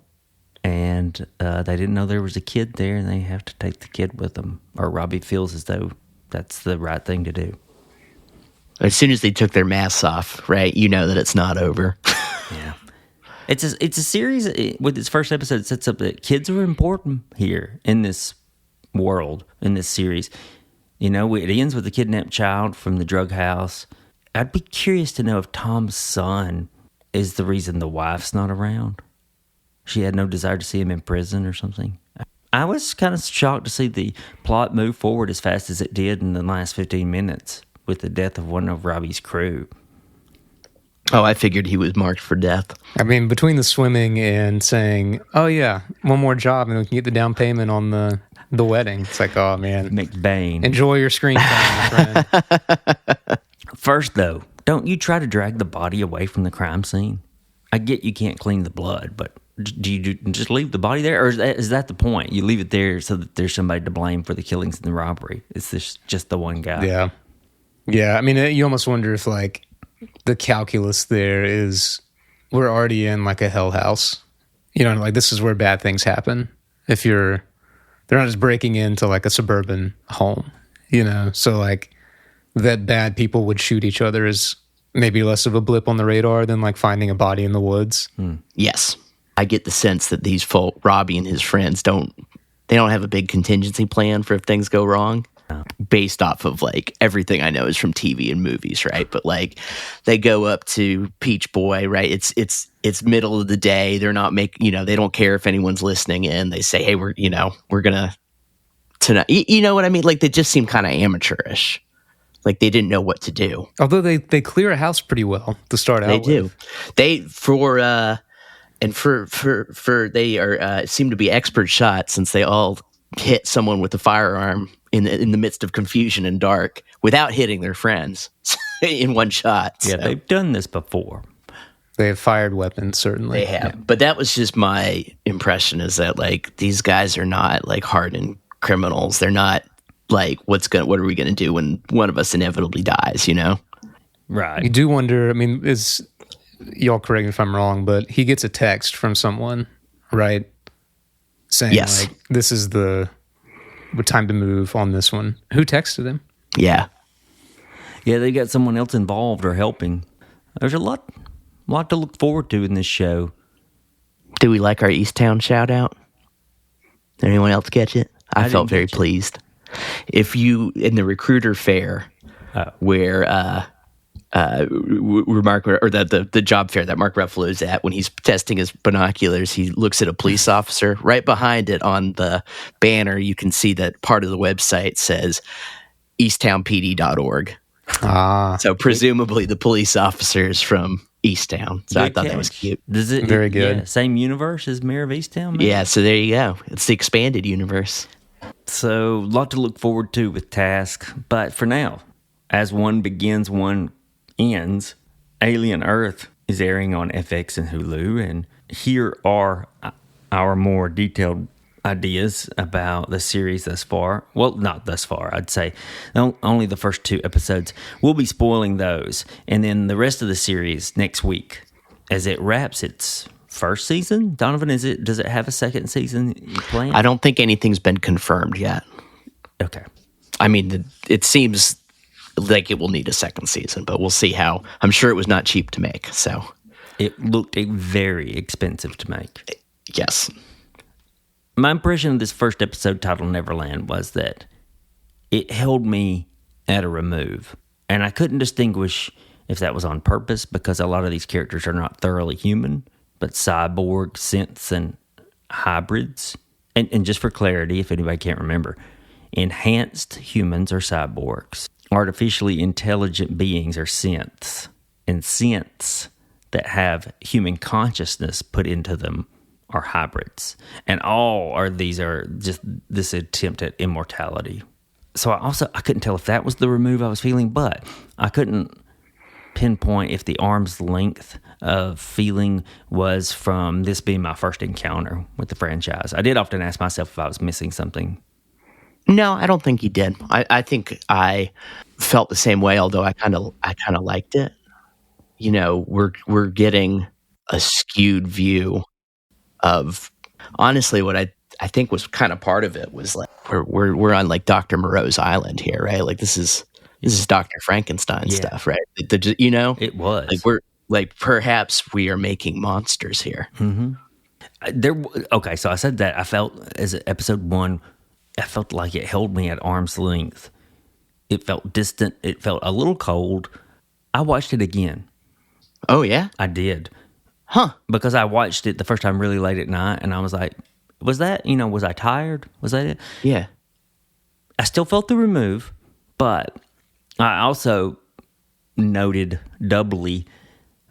and they didn't know there was a kid there, and they have to take the kid with them. Or Robbie feels as though that's the right thing to do. As soon as they took their masks off, right, you know that it's not over. Yeah. It's a series with its first episode. It sets up that kids are important here in this world, in this series. It ends with a kidnapped child from the drug house. I'd be curious to know if Tom's son is the reason the wife's not around. She had no desire to see him in prison or something. I was kind of shocked to see the plot move forward as fast as it did in the last 15 minutes with the death of one of Robbie's crew. Oh, I figured he was marked for death. I mean, between the swimming and saying, oh yeah, one more job and we can get the down payment on the wedding. It's like, oh man. McBain. Enjoy your screen time, my friend. First, though, don't you try to drag the body away from the crime scene. I get you can't clean the blood, but do you just leave the body there? Or is that the point? You leave it there so that there's somebody to blame for the killings and the robbery. It's just the one guy. Yeah. Yeah, I mean, you almost wonder if, like, the calculus there is we're already in, like, a hell house. Like, this is where bad things happen. They're not just breaking into, like, a suburban home, So, like, that bad people would shoot each other is maybe less of a blip on the radar than, like, finding a body in the woods. Yes. I get the sense that these folk, Robbie and his friends, don't have a big contingency plan for if things go wrong. Based off of like everything I know is from TV and movies, right? But like they go up to Peach Boy, right? It's middle of the day. They're not they don't care if anyone's listening in. They say, hey, we're gonna tonight. You know what I mean? Like they just seem kind of amateurish. Like they didn't know what to do. Although they clear a house pretty well to start out. They with. do. They seem to be expert shots since they all hit someone with a firearm in the midst of confusion and dark without hitting their friends. in one shot. Yeah, So they've done this before. They have fired weapons, certainly. they have. But that was just my impression, is that like these guys are not like hardened criminals. They're not like what are we gonna do when one of us inevitably dies, you know? Right. You do wonder, I mean, y'all correct me if I'm wrong, but he gets a text from someone, right? Saying Yes. like, this is the time to move on this one. Who texted him? Yeah. Yeah, they got someone else involved or helping. There's a lot to look forward to in this show. Do we like our Easttown shout out? Anyone else catch it? I felt very pleased. If you, in the recruiter fair, where the job fair that Mark Ruffalo is at, when he's testing his binoculars, he looks at a police officer. Right behind it on the banner, you can see that part of the website says easttownpd.org. Ah, So presumably the police officer is from Easttown. So I thought that was cute. Very good. Yeah, same universe as Mayor of Easttown? Maybe? Yeah, so there you go. It's the expanded universe. So, a lot to look forward to with Task. But for now, as one begins, one ends, Alien Earth is airing on FX and Hulu. And here are our more detailed ideas about the series thus far. Well, not thus far, I'd say. Only the first 2 episodes. We'll be spoiling those. And then the rest of the series next week as it wraps its first season. Donovan, does it have a second season planned? I don't think anything's been confirmed yet. Okay. I mean, it seems like it will need a second season, but we'll see how. I'm sure it was not cheap to make, so. It looked very expensive to make. Yes. My impression of this first episode, titled Neverland, was that it held me at a remove. And I couldn't distinguish if that was on purpose, because a lot of these characters are not thoroughly human, but cyborg, synths, and hybrids. And just for clarity, if anybody can't remember, enhanced humans are cyborgs. Artificially intelligent beings are synths. And synths that have human consciousness put into them are hybrids. And these are just this attempt at immortality. So I couldn't tell if that was the remove I was feeling, but I couldn't pinpoint if the arm's length of feeling was from this being my first encounter with the franchise. I did often ask myself if I was missing something. No, I don't think you did. I think I felt the same way, although I kind of liked it. You know, we're getting a skewed view of, honestly, what I think was kind of part of it was like we're on like Dr. Moreau's island here, right? Like this is Dr. Frankenstein stuff, right? It was like we're like perhaps we are making monsters here. Mm-hmm. Okay, so I said that I felt as episode 1, I felt like it held me at arm's length. It felt distant. It felt a little cold. I watched it again. Oh yeah, I did. Huh? Because I watched it the first time really late at night, and I was like, was that, was I tired? Was that it? Yeah. I still felt the remove, but I also noted doubly,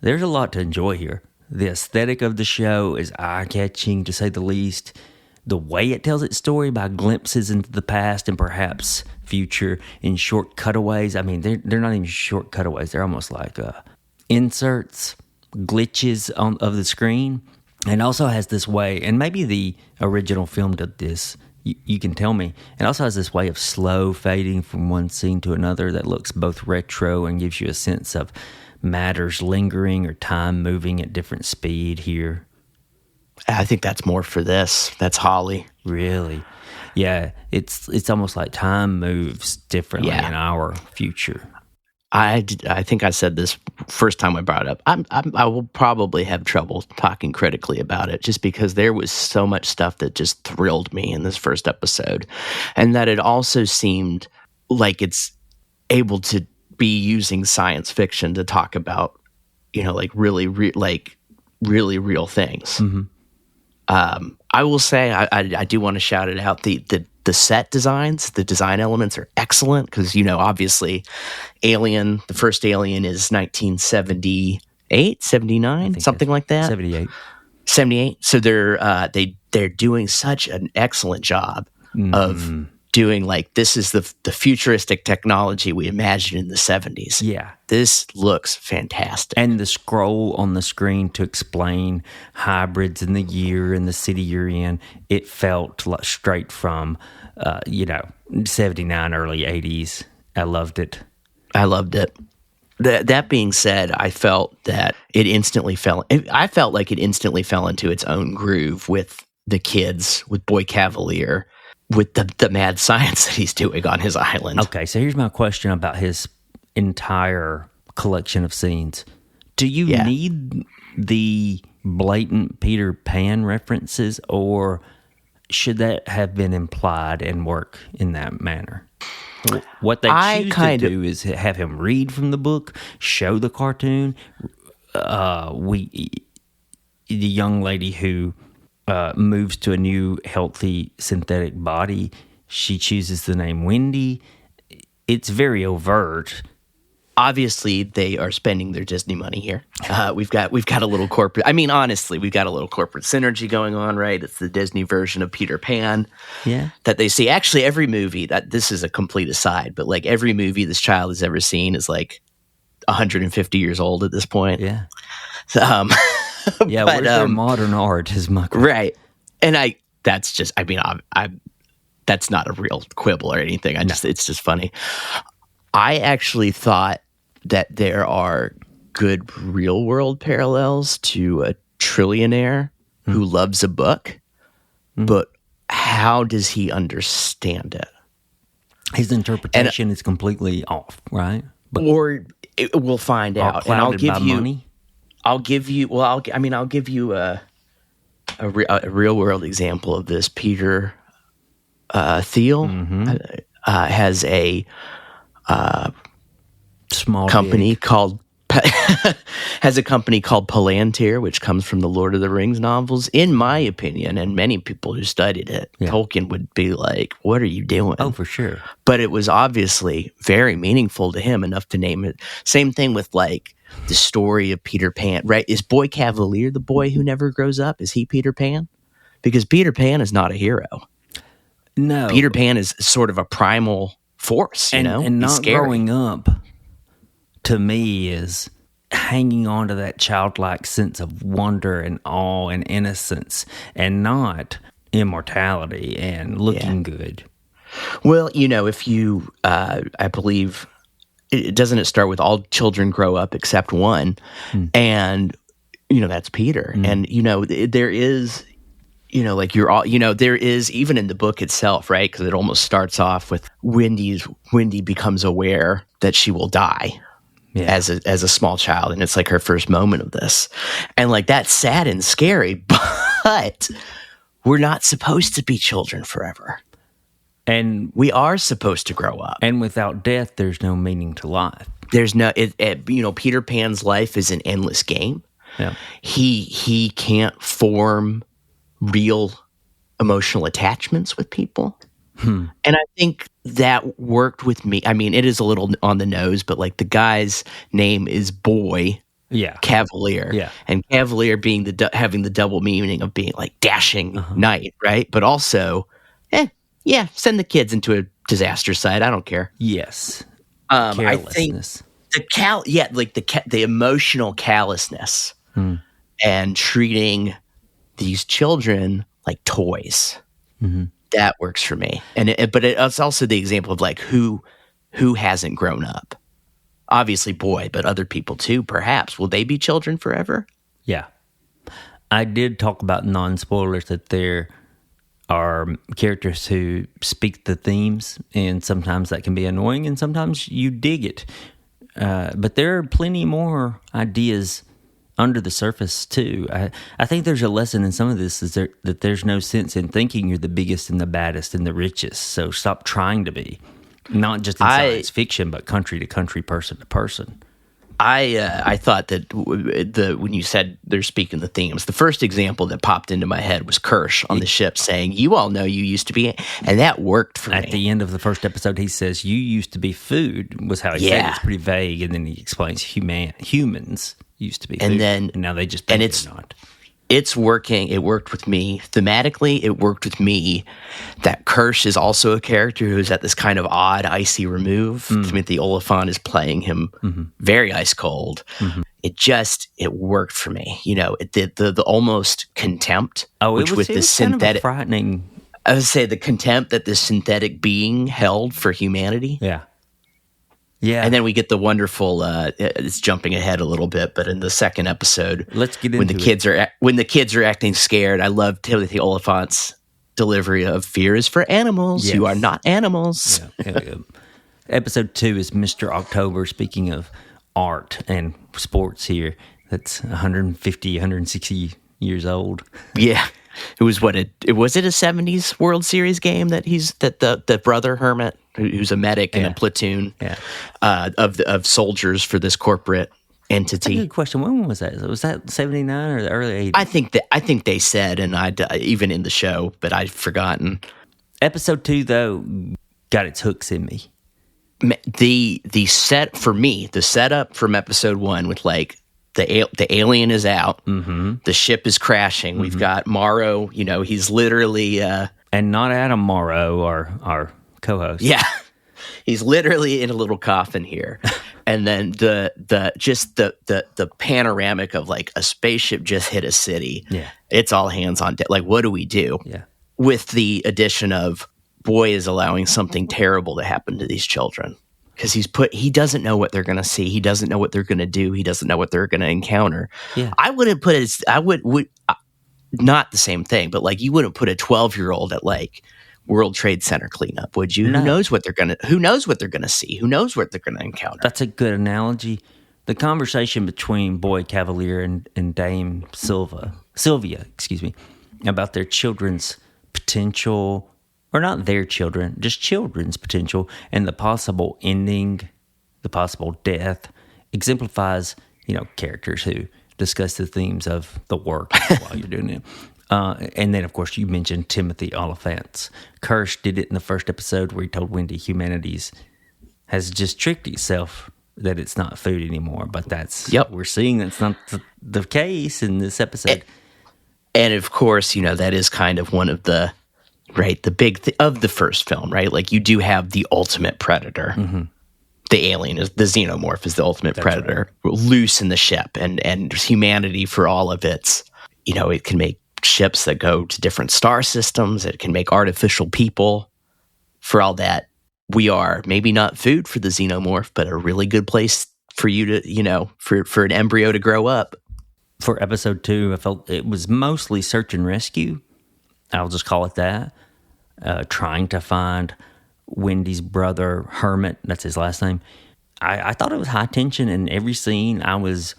there's a lot to enjoy here. The aesthetic of the show is eye-catching, to say the least. The way it tells its story by glimpses into the past and perhaps future in short cutaways. I mean, they're not even short cutaways. They're almost like inserts, glitches of the screen. And also has this way, and maybe the original film did this, you can tell me. It also has this way of slow fading from one scene to another that looks both retro and gives you a sense of matters lingering or time moving at different speed here. I think that's more for this. That's Holly. Really? Yeah, it's almost like time moves differently in our future. I think I said this first time I brought it up. I will probably have trouble talking critically about it, just because there was so much stuff that just thrilled me in this first episode, and that it also seemed like it's able to be using science fiction to talk about, like really real things. Mm-hmm. I will say I do want to shout it out. The set designs, the design elements are excellent because, obviously Alien, the first Alien is 1978, 79, something like that. 78. So they're doing such an excellent job of doing like, this is the futuristic technology we imagined in the 70s. Yeah. This looks fantastic. And the scroll on the screen to explain hybrids in the year and the city you're in, it felt like straight from, 79, early 80s. I loved it. I loved it. That being said, I felt that I felt like it instantly fell into its own groove with the kids, with Boy Cavalier, with the mad science that he's doing on his island. Okay, so here's my question about his entire collection of scenes. Do you need the blatant Peter Pan references, or should that have been implied and work in that manner? What they choose to do is have him read from the book, show the cartoon. The young lady who moves to a new, healthy, synthetic body, she chooses the name Wendy. It's very overt. Obviously, they are spending their Disney money here. We've got a little corporate. I mean, honestly, we've got a little corporate synergy going on, right? It's the Disney version of Peter Pan. Yeah. That they see. Actually, every movie this is a complete aside, but like every movie this child has ever seen is like 150 years old at this point. Yeah. Yeah, where's their modern art is my question. Right. And that's not a real quibble or anything. It's just funny. I actually thought that there are good real world parallels to a trillionaire who loves a book, but how does he understand it? His interpretation is completely off, right? We'll find out. And I'll give you money? I'll give you a real world example of this. Peter Thiel has a small company called Palantir, which comes from the Lord of the Rings novels. In my opinion, and many people who studied it, Tolkien would be like, "What are you doing?" Oh, for sure. But it was obviously very meaningful to him, enough to name it. Same thing with like the story of Peter Pan, right? Is Boy Cavalier the boy who never grows up? Is he Peter Pan? Because Peter Pan is not a hero. No. Peter Pan is sort of a primal force, and He's not scary. Growing up, to me, is hanging on to that childlike sense of wonder and awe and innocence, and not immortality and looking good. Well, if you, I believe, doesn't it start with all children grow up except one? And, that's Peter. And, there is, there is, even in the book itself, right? Because it almost starts off with Wendy becomes aware that she will die. Yeah. As a small child, and it's like her first moment of this, and like that's sad and scary, but we're not supposed to be children forever, and we are supposed to grow up. And without death, there's no meaning to life. There's no, Peter Pan's life is an endless game. Yeah, he can't form real emotional attachments with people. And I think that worked with me. I mean, it is a little on the nose, but like the guy's name is Boy Cavalier. Yeah. And Cavalier being having the double meaning of being like dashing knight, right? But also, send the kids into a disaster site. I don't care. Yes. I think the emotional callousness and treating these children like toys. Mm-hmm. That works for me, but it's also the example of like who hasn't grown up. Obviously, Boy, but other people too. Perhaps will they be children forever? Yeah, I did talk about non-spoilers that there are characters who speak the themes, and sometimes that can be annoying, and sometimes you dig it. But there are plenty more ideas under the surface too. I think there's a lesson in some of this is that there's no sense in thinking you're the biggest and the baddest and the richest. So stop trying to be, not just in science fiction, but country to country, person to person. I thought that when you said they're speaking the themes, the first example that popped into my head was Kirsch on the ship saying, "You all know you used to be," and that worked for me. At the end of the first episode, he says, "You used to be food," was how he said it. It's pretty vague, and then he explains humans used to be food, and now they just think they're not. it's working. It worked with me. Thematically, it worked with me. That Kirsch is also a character who's at this kind of odd, icy remove. Timothy Oliphant is playing him very ice cold. It worked for me. The almost contempt, which with this synthetic, kind of frightening. I would say the contempt that this synthetic being held for humanity. Yeah. Yeah. And then we get the wonderful, it's jumping ahead a little bit, but in the second episode, let's get into when the kids are acting scared, I love Timothy Oliphant's delivery of fear is for animals. Yes. You are not animals. Yeah. Episode 2 is Mr. October. Speaking of art and sports here, that's 150, 160 years old. Yeah. It was was it a 70s World Series game that the brother Hermit, who's a medic in a platoon of soldiers for this corporate entity. That's a good question. When was that? Was that 79 or the early 80s? I think they said, and I even in the show, but I've forgotten. Episode 2 though got its hooks in me. The setup from episode 1 with like the alien is out, the ship is crashing. We've got Morrow. He's literally and not Adam Morrow, our co-host. Yeah, he's literally in a little coffin here, and then the panoramic of like a spaceship just hit a city. Yeah, it's all hands on deck. Like, what do we do? Yeah, with the addition of boy is allowing something terrible to happen to these children. Because he doesn't know what they're going to see. He doesn't know what they're going to do. He doesn't know what they're going to encounter. Yeah. I wouldn't put it. I would not the same thing, but like you wouldn't put a 12-year-old at like World Trade Center cleanup, would you? No. Who knows what they're going to see? Who knows what they're going to encounter? That's a good analogy. The conversation between Boy Cavalier and Dame Sylvia, about their children's potential. Or not their children, just children's potential, and the possible ending, the possible death, exemplifies, characters who discuss the themes of the work while you're doing it. And then, of course, you mentioned Timothy Oliphant's. Kirsch did it in the first episode where he told Wendy humanities has just tricked itself that it's not food anymore. But we're seeing that's not the case in this episode. And of course, that is kind of one of the... Right, the big of the first film, right? Like you do have the ultimate predator. The alien is the xenomorph is the ultimate predator, loose in the ship, and humanity for all of its. It can make ships that go to different star systems. It can make artificial people. For all that, we are maybe not food for the xenomorph, but a really good place for you to, for an embryo to grow up. For episode 2, I felt it was mostly search and rescue. I'll just call it that. Trying to find Wendy's brother, Hermit, that's his last name. I thought it was high tension in every scene. I was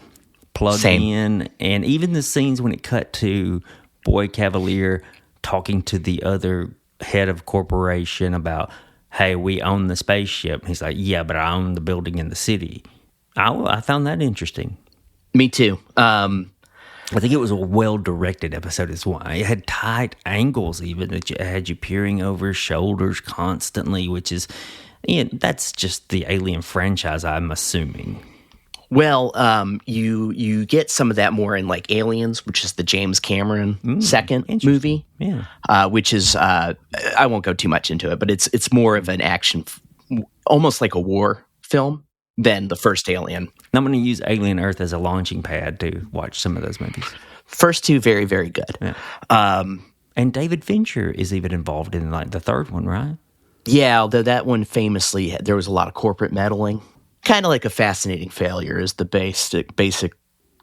plugged in. And even the scenes when it cut to Boy Cavalier talking to the other head of corporation about, hey, we own the spaceship. He's like, yeah, but I own the building in the city. I found that interesting. Me too. I think it was a well-directed episode as well. It had tight angles even that had you peering over shoulders constantly, which is, that's just the Alien franchise, I'm assuming. Well, you get some of that more in like Aliens, which is the James Cameron second movie. Yeah. Which is, I won't go too much into it, but it's more of an action, almost like a war film than the first Alien. I'm going to use Alien Earth as a launching pad to watch some of those movies. First two, very, very good. Yeah. And David Fincher is even involved in like the third one, right? Yeah, although that one famously, there was a lot of corporate meddling. Kind of like a fascinating failure is the basic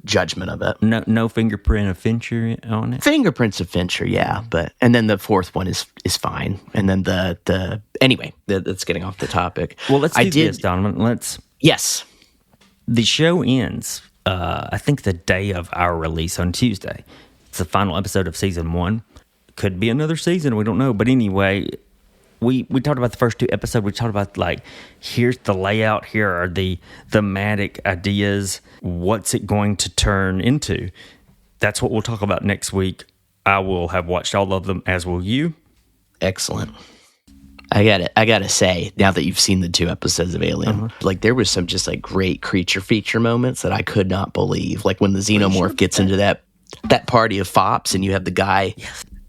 judgment of it. No fingerprint of Fincher on it? Fingerprints of Fincher, yeah. And then the fourth one is fine. And then anyway, that's getting off the topic. Well, let's do this, Donovan. Yes. The show ends, I think, the day of our release on Tuesday. It's the final episode of season 1. Could be another season, we don't know. But anyway, we talked about the first 2 episodes. We talked about, like, here's the layout. Here are the thematic ideas. What's it going to turn into? That's what we'll talk about next week. I will have watched all of them, as will you. Excellent. I gotta say, now that you've seen the 2 episodes of Alien, like there was some just like great creature feature moments that I could not believe. Like when the xenomorph gets into that that party of fops, and you have the guy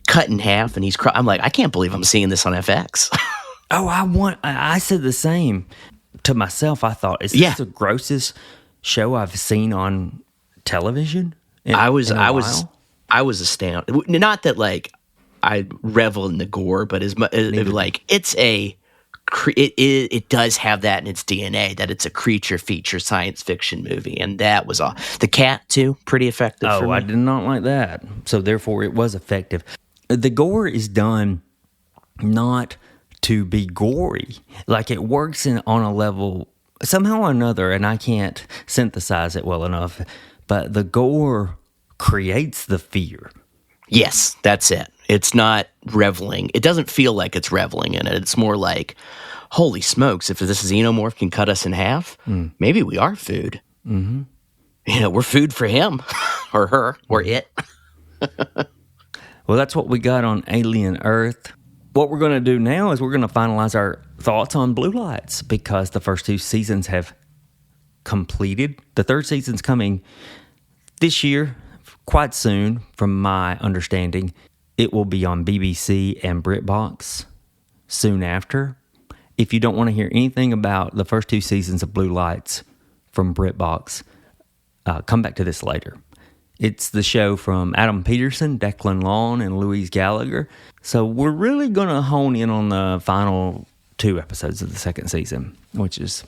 cut in half, and he's I'm like, I can't believe I'm seeing this on FX. Oh, I said the same to myself. I thought, is this the grossest show I've seen on television? I was astounded. Not that like I revel in the gore, but like it does have that in its DNA, that it's a creature feature science fiction movie, and that was all. The cat too, pretty effective. For me. I did not like that. So therefore, it was effective. The gore is done not to be gory. Like, it works on a level somehow or another, and I can't synthesize it well enough, but the gore creates the fear. Yes, that's it. It's not reveling. It doesn't feel like it's reveling in it. It's more like, holy smokes, if this xenomorph can cut us in half, maybe we are food. Mm-hmm. You know, we're food for him or her or it. Well, that's what we got on Alien Earth. What we're going to do now is we're going to finalize our thoughts on Blue Lights, because the first 2 seasons have completed. The 3rd season's coming this year, quite soon, from my understanding. It will be on BBC and BritBox soon after. If you don't want to hear anything about the first 2 seasons of Blue Lights from BritBox, come back to this later. It's the show from Adam Peterson, Declan Lawn, and Louise Gallagher. So we're really going to hone in on the final 2 episodes of the 2nd season, which is,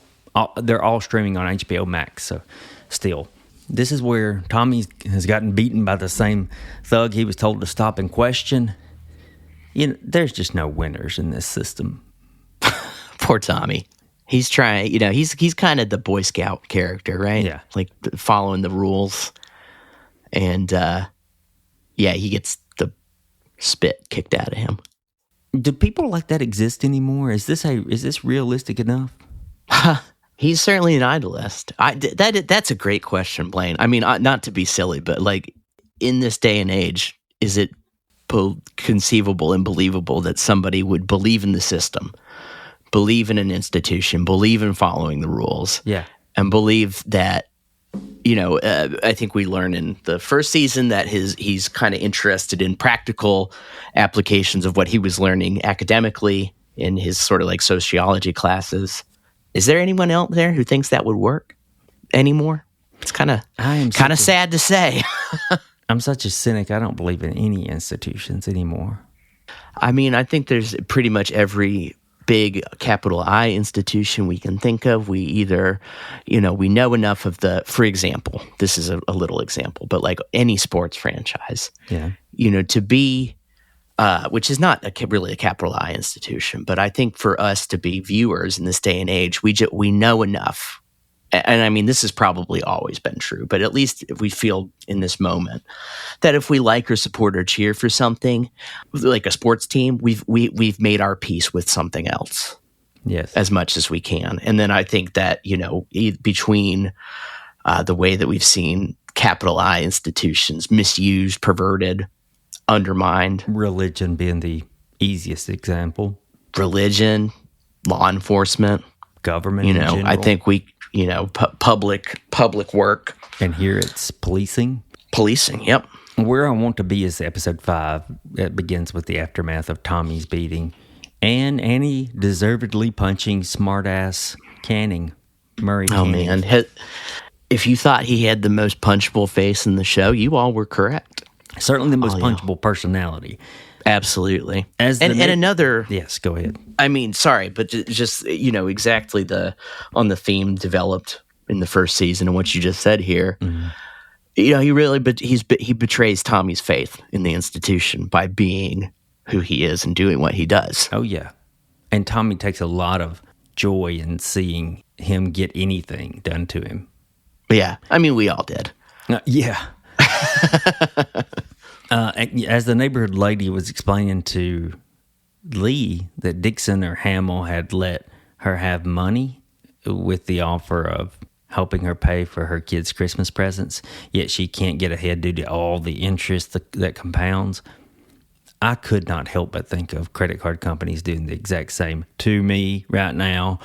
they're all streaming on HBO Max. So still, this is where Tommy has gotten beaten by the same thug he was told to stop and question. You know, there's just no winners in this system. Poor Tommy. He's trying, he's kind of the Boy Scout character, right? Yeah. Like following the rules. And, he gets the spit kicked out of him. Do people like that exist anymore? Is this realistic enough? He's certainly an idolist. That's a great question, Blaine. I mean, not to be silly, but like in this day and age, is it conceivable and believable that somebody would believe in the system, believe in an institution, believe in following the rules, and believe that, I think we learn in the first season that he's kind of interested in practical applications of what he was learning academically in his sort of like sociology classes. Is there anyone out there who thinks that would work anymore? It's kind of sad to say. I'm such a cynic. I don't believe in any institutions anymore. I mean, I think there's pretty much every big capital I institution we can think of. We either, we know enough of for example, this is a little example, but like any sports franchise, to be, which is not really a capital I institution, but I think for us to be viewers in this day and age, we know enough. And I mean, this has probably always been true, but at least if we feel in this moment that if we like or support or cheer for something, like a sports team, we've made our peace with something else, as much as we can. And then I think that between the way that we've seen capital I institutions misused, perverted, undermined, religion being the easiest example, religion, law enforcement, government, in general. I think we. Public work. And here it's policing. Policing, yep. Where I want to be is episode 5. That begins with the aftermath of Tommy's beating and Annie deservedly punching smartass Murray Canning. Oh, man. If you thought he had the most punchable face in the show, you all were correct. Certainly the most punchable personality. Absolutely. And another... Yes, go ahead. I mean, sorry, but just, exactly on the theme developed in the first season and what you just said here. Mm-hmm. He betrays Tommy's faith in the institution by being who he is and doing what he does. Oh, yeah. And Tommy takes a lot of joy in seeing him get anything done to him. Yeah. I mean, we all did. Yeah. As the neighborhood lady was explaining to Lee that Dixon or Hamill had let her have money with the offer of helping her pay for her kids' Christmas presents, yet she can't get ahead due to all the interest that compounds. I could not help but think of credit card companies doing the exact same to me right now.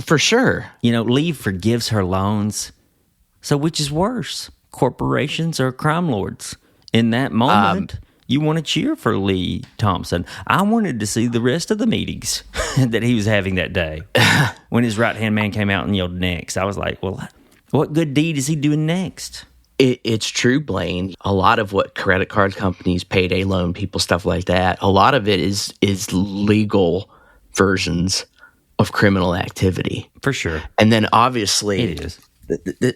For sure. Lee forgives her loans. So which is worse, corporations or crime lords? In that moment, you want to cheer for Lee Thompson. I wanted to see the rest of the meetings that he was having that day. When his right-hand man came out and yelled next, I was like, well, what good deed is he doing next? It's true, Blaine. A lot of what credit card companies, payday loan people, stuff like that, a lot of it is legal versions of criminal activity. For sure. And then obviously It is.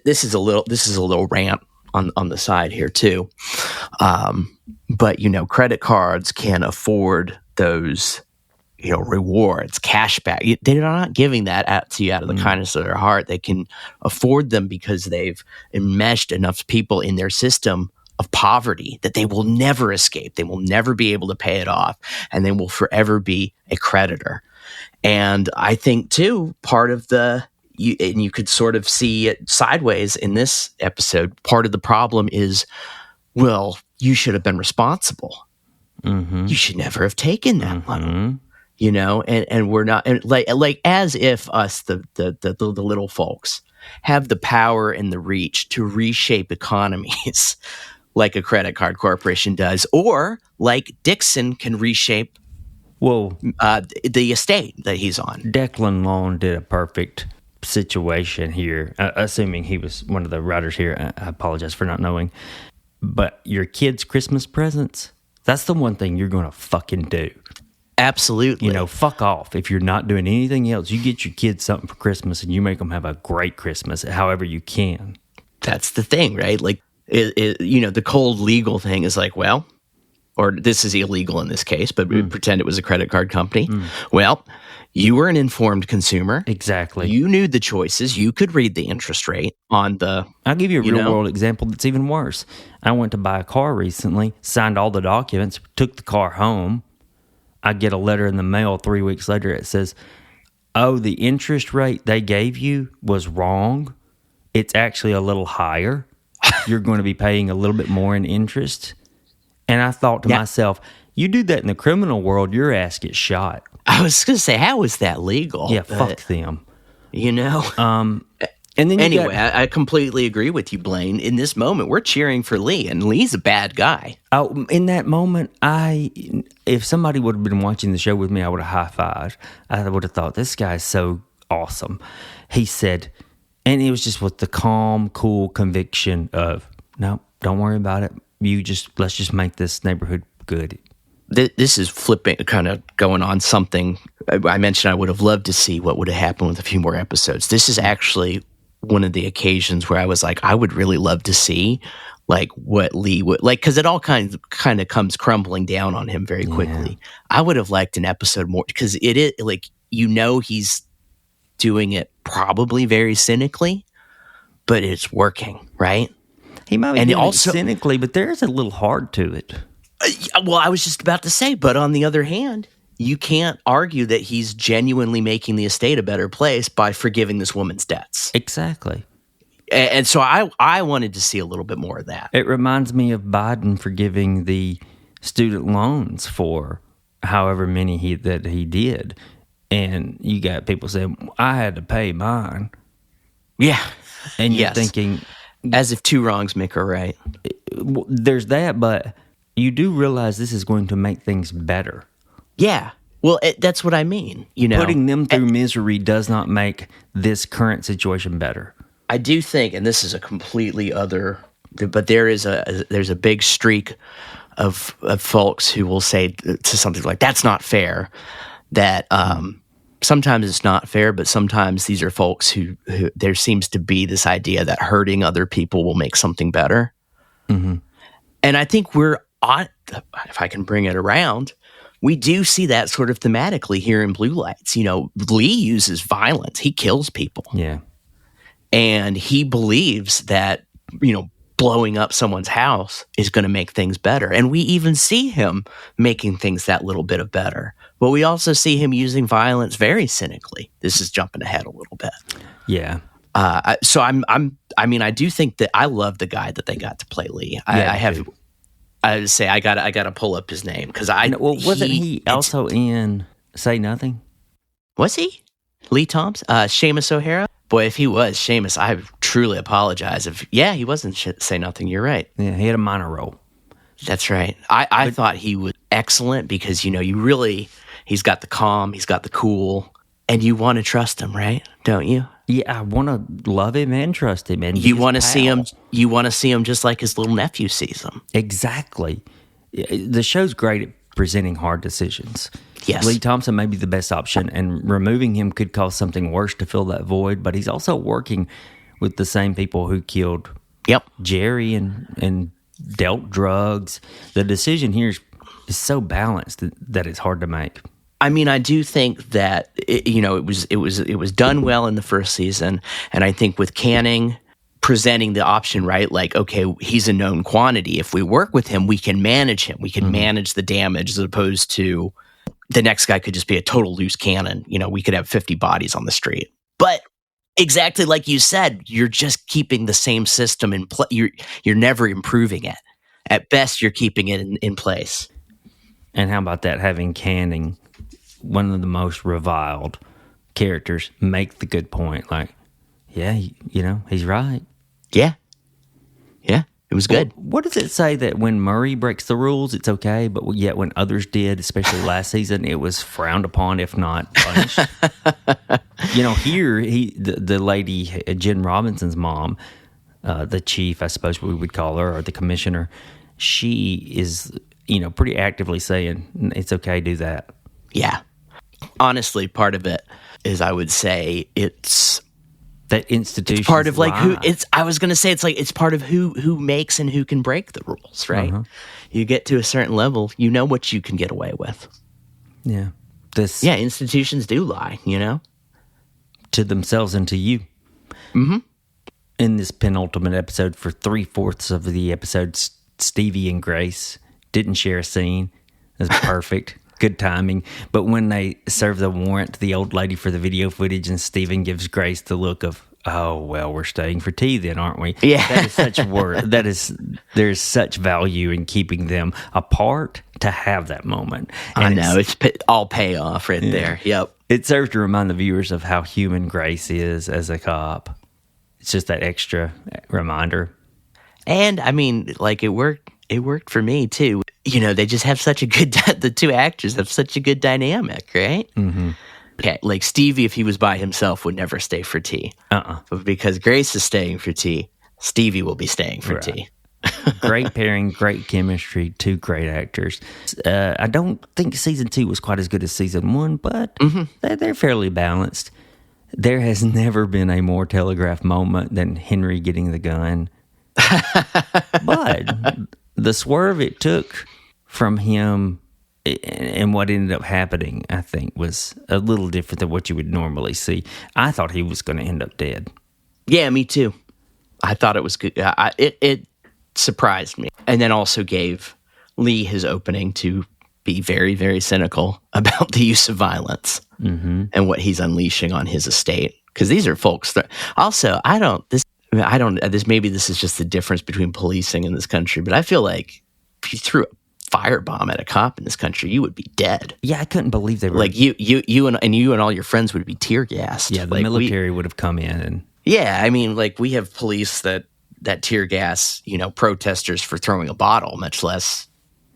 This is a little rant on the side here too. But credit cards can afford those rewards, cash back. They're not giving that out to you out of the kindness of their heart. They can afford them because they've enmeshed enough people in their system of poverty that they will never escape. They will never be able to pay it off, and they will forever be a creditor. And I think too, part of you could sort of see it sideways in this episode. Part of the problem is, well, you should have been responsible. Mm-hmm. You should never have taken that money. And we're not, and like as if us, the little folks, have the power and the reach to reshape economies like a credit card corporation does, or like Dixon can reshape the estate that he's on. Declan Long did a perfect situation here, assuming he was one of the writers here. I apologize for not knowing. But your kids' Christmas presents, that's the one thing you're going to fucking do. Absolutely. Fuck off. If you're not doing anything else, you get your kids something for Christmas and you make them have a great Christmas however you can. That's the thing, right? Like, the cold legal thing is like, well, or this is illegal in this case, but we pretend it was a credit card company. Well, you were an informed consumer. Exactly. You knew the choices. You could read the interest rate on the... I'll give you a real-world example that's even worse. I went to buy a car recently, signed all the documents, took the car home. I get a letter in the mail 3 weeks later. It says, the interest rate they gave you was wrong. It's actually a little higher. You're going to be paying a little bit more in interest. And I thought to myself, you do that in the criminal world, your ass gets shot. I was going to say, how is that legal? Yeah, fuck them. And then anyway, I completely agree with you, Blaine. In this moment, we're cheering for Lee, and Lee's a bad guy. Oh, in that moment, if somebody would have been watching the show with me, I would have high-fived. I would have thought, this guy's so awesome. He said, and it was just with the calm, cool conviction of, no, don't worry about it. Let's just make this neighborhood good. This is flipping, kind of going on something. I mentioned I would have loved to see what would have happened with a few more episodes. This is actually one of the occasions where I was like, I would really love to see like what Lee would like, because it all kind of comes crumbling down on him very quickly. Yeah. I would have liked an episode more, because it is like, he's doing it probably very cynically, but it's working, right? He might be doing it cynically, but there's a little heart to it. Well, I was just about to say, but on the other hand, you can't argue that he's genuinely making the estate a better place by forgiving this woman's debts. Exactly. And so I wanted to see a little bit more of that. It reminds me of Biden forgiving the student loans for however many that he did. And you got people saying, I had to pay mine. Yeah. And you're thinking... As if two wrongs make a right. There's that, but you do realize this is going to make things better. Yeah. Well, that's what I mean. Putting them through misery does not make this current situation better. I do think, and this is a completely other, but there's a big streak of folks who will say to something like, that's not fair. That sometimes it's not fair, but sometimes these are folks who there seems to be this idea that hurting other people will make something better. Mm-hmm. And I think if I can bring it around, we do see that sort of thematically here in Blue Lights. Lee uses violence. He kills people. Yeah. And he believes that, blowing up someone's house is going to make things better. And we even see him making things that little bit of better. But we also see him using violence very cynically. This is jumping ahead a little bit. Yeah. So I do think that I love the guy that they got to play Lee. I would say I gotta pull up his name because wasn't he also in Say Nothing? Was he? Lee Thompson? Seamus O'Hara? Boy, if he was Seamus, I truly apologize. He wasn't Say Nothing. You're right. Yeah, he had a minor role. That's right. I thought he was excellent because, he's got the calm, he's got the cool, and you want to trust him, right? Don't you? Yeah, I want to love him and trust him, and You want to see him. You want to see him just like his little nephew sees him. Exactly. The show's great at presenting hard decisions. Yes. Lee Thompson may be the best option, and removing him could cause something worse to fill that void, but he's also working with the same people who killed Jerry and dealt drugs. The decision here is so balanced that it's hard to make. I mean, I do think that it was done well in the first season, and I think with Canning presenting the option, right? Like, okay, he's a known quantity. If we work with him, we can manage him. We can manage the damage, as opposed to the next guy could just be a total loose cannon. We could have 50 bodies on the street. But exactly like you said, you're just keeping the same system in place. You're never improving it. At best, you're keeping it in place. And how about that, having Canning, one of the most reviled characters, make the good point? Like, yeah, he's right. Yeah. It was good. Well, what does it say that when Murray breaks the rules, it's okay, but yet when others did, especially last season, it was frowned upon, if not punished? Here, the lady, Jen Robinson's mom, the chief, I suppose we would call her, or the commissioner, she is, pretty actively saying, it's okay, do that. Yeah. Honestly, part of it is, I would say, it's that institution. It's part of like who it's. I was going to say it's part of who makes and who can break the rules, right? You get to a certain level, you know what you can get away with. Yeah. Institutions do lie, to themselves and to you. Mm-hmm. In this penultimate episode, for 3/4 of the episode, Stevie and Grace didn't share a scene. It was perfect. Good timing. But when they serve the warrant to the old lady for the video footage, and Steven gives Grace the look of, oh, well, we're staying for tea then, aren't we? Yeah. That is such work. There's such value in keeping them apart to have that moment. And I know. It's all payoff right there. Yep. It serves to remind the viewers of how human Grace is as a cop. It's just that extra reminder. And, I mean, like, it worked. It worked for me, too. They just have such a good, the two actors have such a good dynamic, right? Mm-hmm. Okay, like Stevie, if he was by himself, would never stay for tea. But because Grace is staying for tea, Stevie will be staying for tea. Great pairing, great chemistry, two great actors. I don't think season 2 was quite as good as season 1, but they're fairly balanced. There has never been a more telegraphed moment than Henry getting the gun. But the swerve it took from him and what ended up happening, I think, was a little different than what you would normally see. I thought he was going to end up dead. Yeah, me too. I thought it was good. It surprised me. And then also gave Lee his opening to be very, very cynical about the use of violence and what he's unleashing on his estate. Because these are folks that also, maybe this is just the difference between policing in this country, but I feel like if you threw a firebomb at a cop in this country, you would be dead. Yeah, I couldn't believe they were like you and all your friends would be tear gassed. Yeah, the military would have come in and I mean, like, we have police that tear gas, protesters for throwing a bottle, much less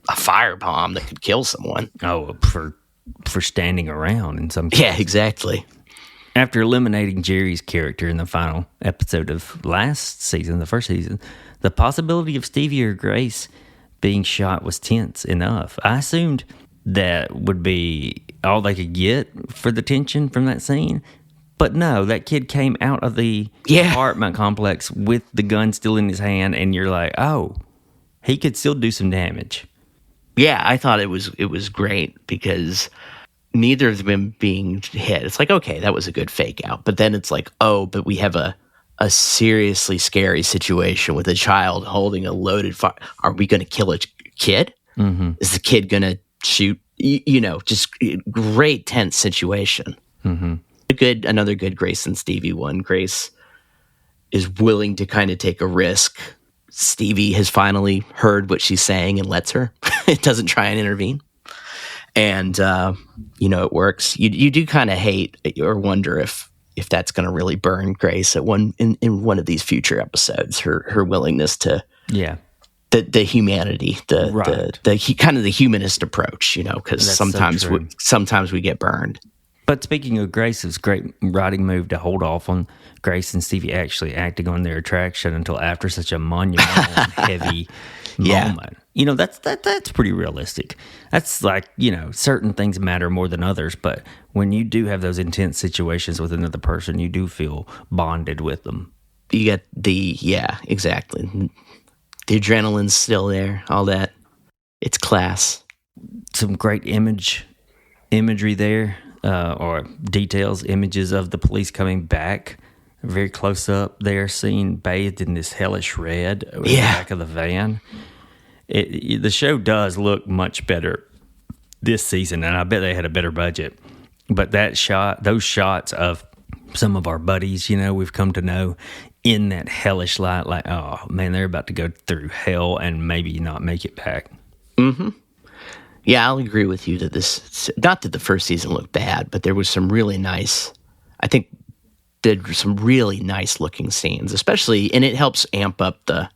a firebomb that could kill someone. Oh, for standing around in some cases. Yeah, exactly. After eliminating Jerry's character in the final episode of last season, the first season, the possibility of Stevie or Grace being shot was tense enough. I assumed that would be all they could get for the tension from that scene. But no, that kid came out of the apartment complex with the gun still in his hand, and you're like, oh, he could still do some damage. Yeah, I thought it was great because neither of them being hit. It's like, okay, that was a good fake out. But then it's like, oh, but we have a seriously scary situation with a child holding a loaded fire. Are we going to kill a kid? Mm-hmm. Is the kid going to shoot? Just great tense situation. Mm-hmm. Another good Grace and Stevie one. Grace is willing to kind of take a risk. Stevie has finally heard what she's saying and lets her. It doesn't try and intervene. And, it works. You do kind of hate or wonder if that's going to really burn Grace in one of these future episodes, her willingness to the humanity, the kind of the humanist approach, because sometimes we get burned. But speaking of Grace, it's a great writing move to hold off on Grace and Stevie actually acting on their attraction until after such a monumental and heavy moment. That's pretty realistic. That's like, certain things matter more than others, but when you do have those intense situations with another person, you do feel bonded with them. You get exactly. The adrenaline's still there, all that. It's class. Some great imagery there, or details, images of the police coming back. Very close up there, seen bathed in this hellish red in the back of the van. The show does look much better this season, and I bet they had a better budget. But those shots of some of our buddies, we've come to know in that hellish light, like, oh man, they're about to go through hell and maybe not make it back. Mm-hmm. Yeah, I'll agree with you that this, not that the first season looked bad, but there was some really nice, I think there were some really nice looking scenes, especially, and it helps amp up the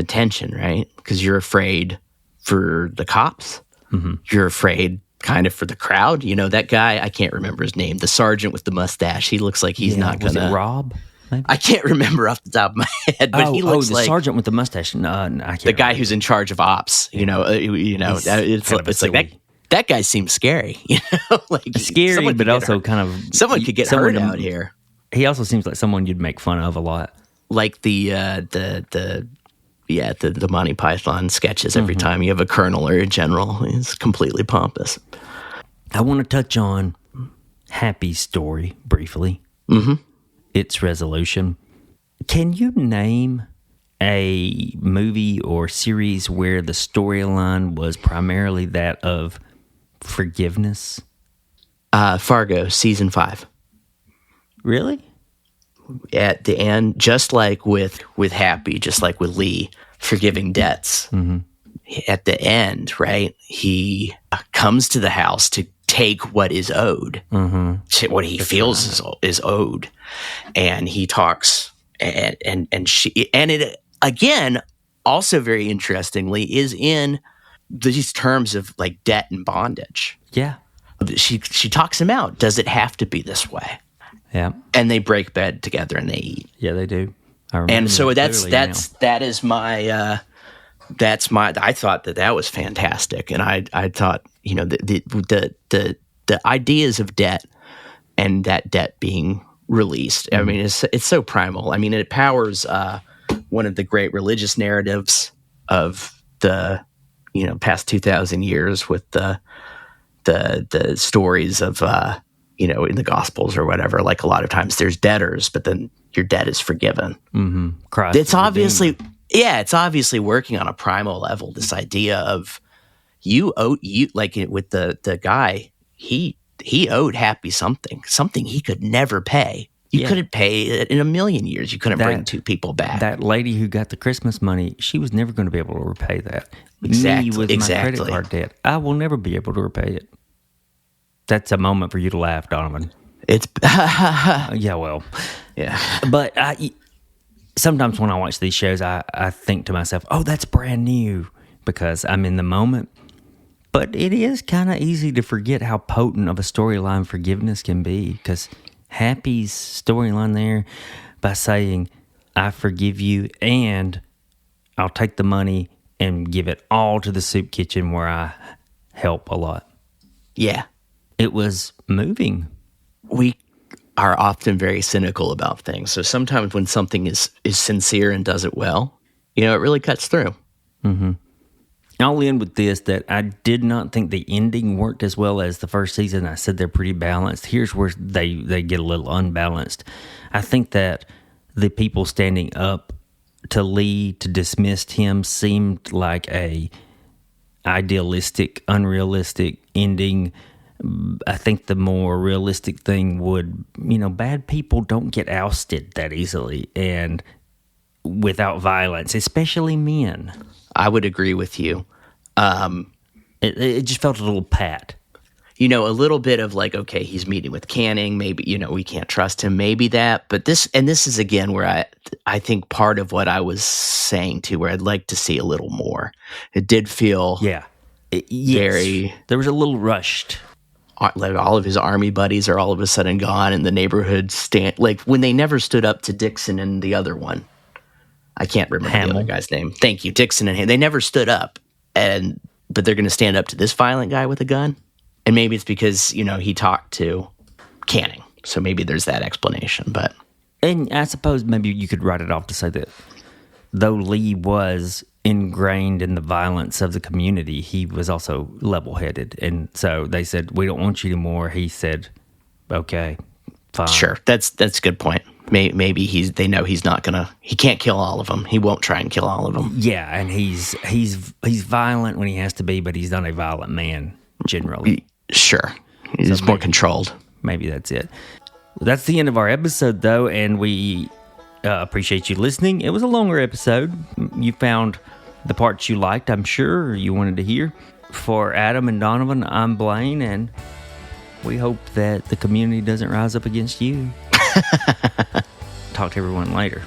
tension, right? Because you're afraid for the cops. Mm-hmm. You're afraid kind of for the crowd. That guy, I can't remember his name, the sergeant with the mustache. He looks like he's not going to... Was it Rob? Maybe? I can't remember off the top of my head, but he looks like... the sergeant with the mustache. No, I can't the guy who's in charge of ops, it's like that guy seems scary, like scary, but also kind of... Someone could get hurt out here. He also seems like someone you'd make fun of a lot. Like the Monty Python sketches, every time you have a colonel or a general, it's completely pompous. I want to touch on Happy's story briefly. Mm-hmm. Its resolution. Can you name a movie or series where the storyline was primarily that of forgiveness? Fargo, season 5. Really? At the end, just like with Happy, just like with Lee, forgiving debts. Mm-hmm. At the end, right, he comes to the house to take what is owed, what he feels is owed, and he talks, and it again, also very interestingly, is in these terms of like debt and bondage. Yeah, she talks him out. Does it have to be this way? Yeah, and they break bread together and they eat. Yeah, they do. And so that is my. I thought that was fantastic, and I thought the ideas of debt and that debt being released. I mean, it's so primal. I mean, it powers one of the great religious narratives of the past 2,000 years with the stories of in the Gospels or whatever. Like a lot of times there's debtors, but then your debt is forgiven. Mm-hmm. It's obviously. Yeah, it's obviously working on a primal level. This idea of you like with the guy, he owed Happy something he could never pay. You couldn't pay it in a million years. You couldn't bring two people back. That lady who got the Christmas money, she was never going to be able to repay that. Exactly. Me with my credit card debt, I will never be able to repay it. That's a moment for you to laugh, Donovan. It's yeah, well, yeah, but sometimes when I watch these shows, I think to myself, oh, that's brand new, because I'm in the moment. But it is kind of easy to forget how potent of a storyline forgiveness can be, because Happy's storyline there, by saying, I forgive you and I'll take the money and give it all to the soup kitchen where I help a lot. Yeah. It was moving. We are often very cynical about things. So sometimes when something is sincere and does it well, it really cuts through. Mm-hmm. I'll end with this, that I did not think the ending worked as well as the first season. I said they're pretty balanced. Here's where they get a little unbalanced. I think that the people standing up to Lee to dismiss him seemed like a idealistic, unrealistic ending. I think the more realistic thing would, bad people don't get ousted that easily and without violence, especially men. I would agree with you. It just felt a little pat. a little bit of like, okay, he's meeting with Canning, maybe, we can't trust him, maybe that. But this is again where I think part of what I was saying too, where I'd like to see a little more. It did feel very... There was a little rushed. Like all of his army buddies are all of a sudden gone, and the neighborhood like when they never stood up to Dixon and the other one. I can't remember the other guy's name. Thank you, Dixon and him. They never stood up, but they're going to stand up to this violent guy with a gun. And maybe it's because, he talked to Canning. So maybe there's that explanation. And I suppose maybe you could write it off to say that though Lee was ingrained in the violence of the community, he was also level-headed. And so they said, we don't want you anymore. He said, okay, fine. Sure, that's a good point. Maybe they know he can't kill all of them. He won't try and kill all of them. Yeah, and he's violent when he has to be, but he's not a violent man generally. Sure, he's more controlled. Maybe that's it. That's the end of our episode, though, and we appreciate you listening. It was a longer episode. You found the parts you liked, I'm sure, or you wanted to hear. For Adam and Donovan, I'm Blaine, and we hope that the community doesn't rise up against you. Talk to everyone later.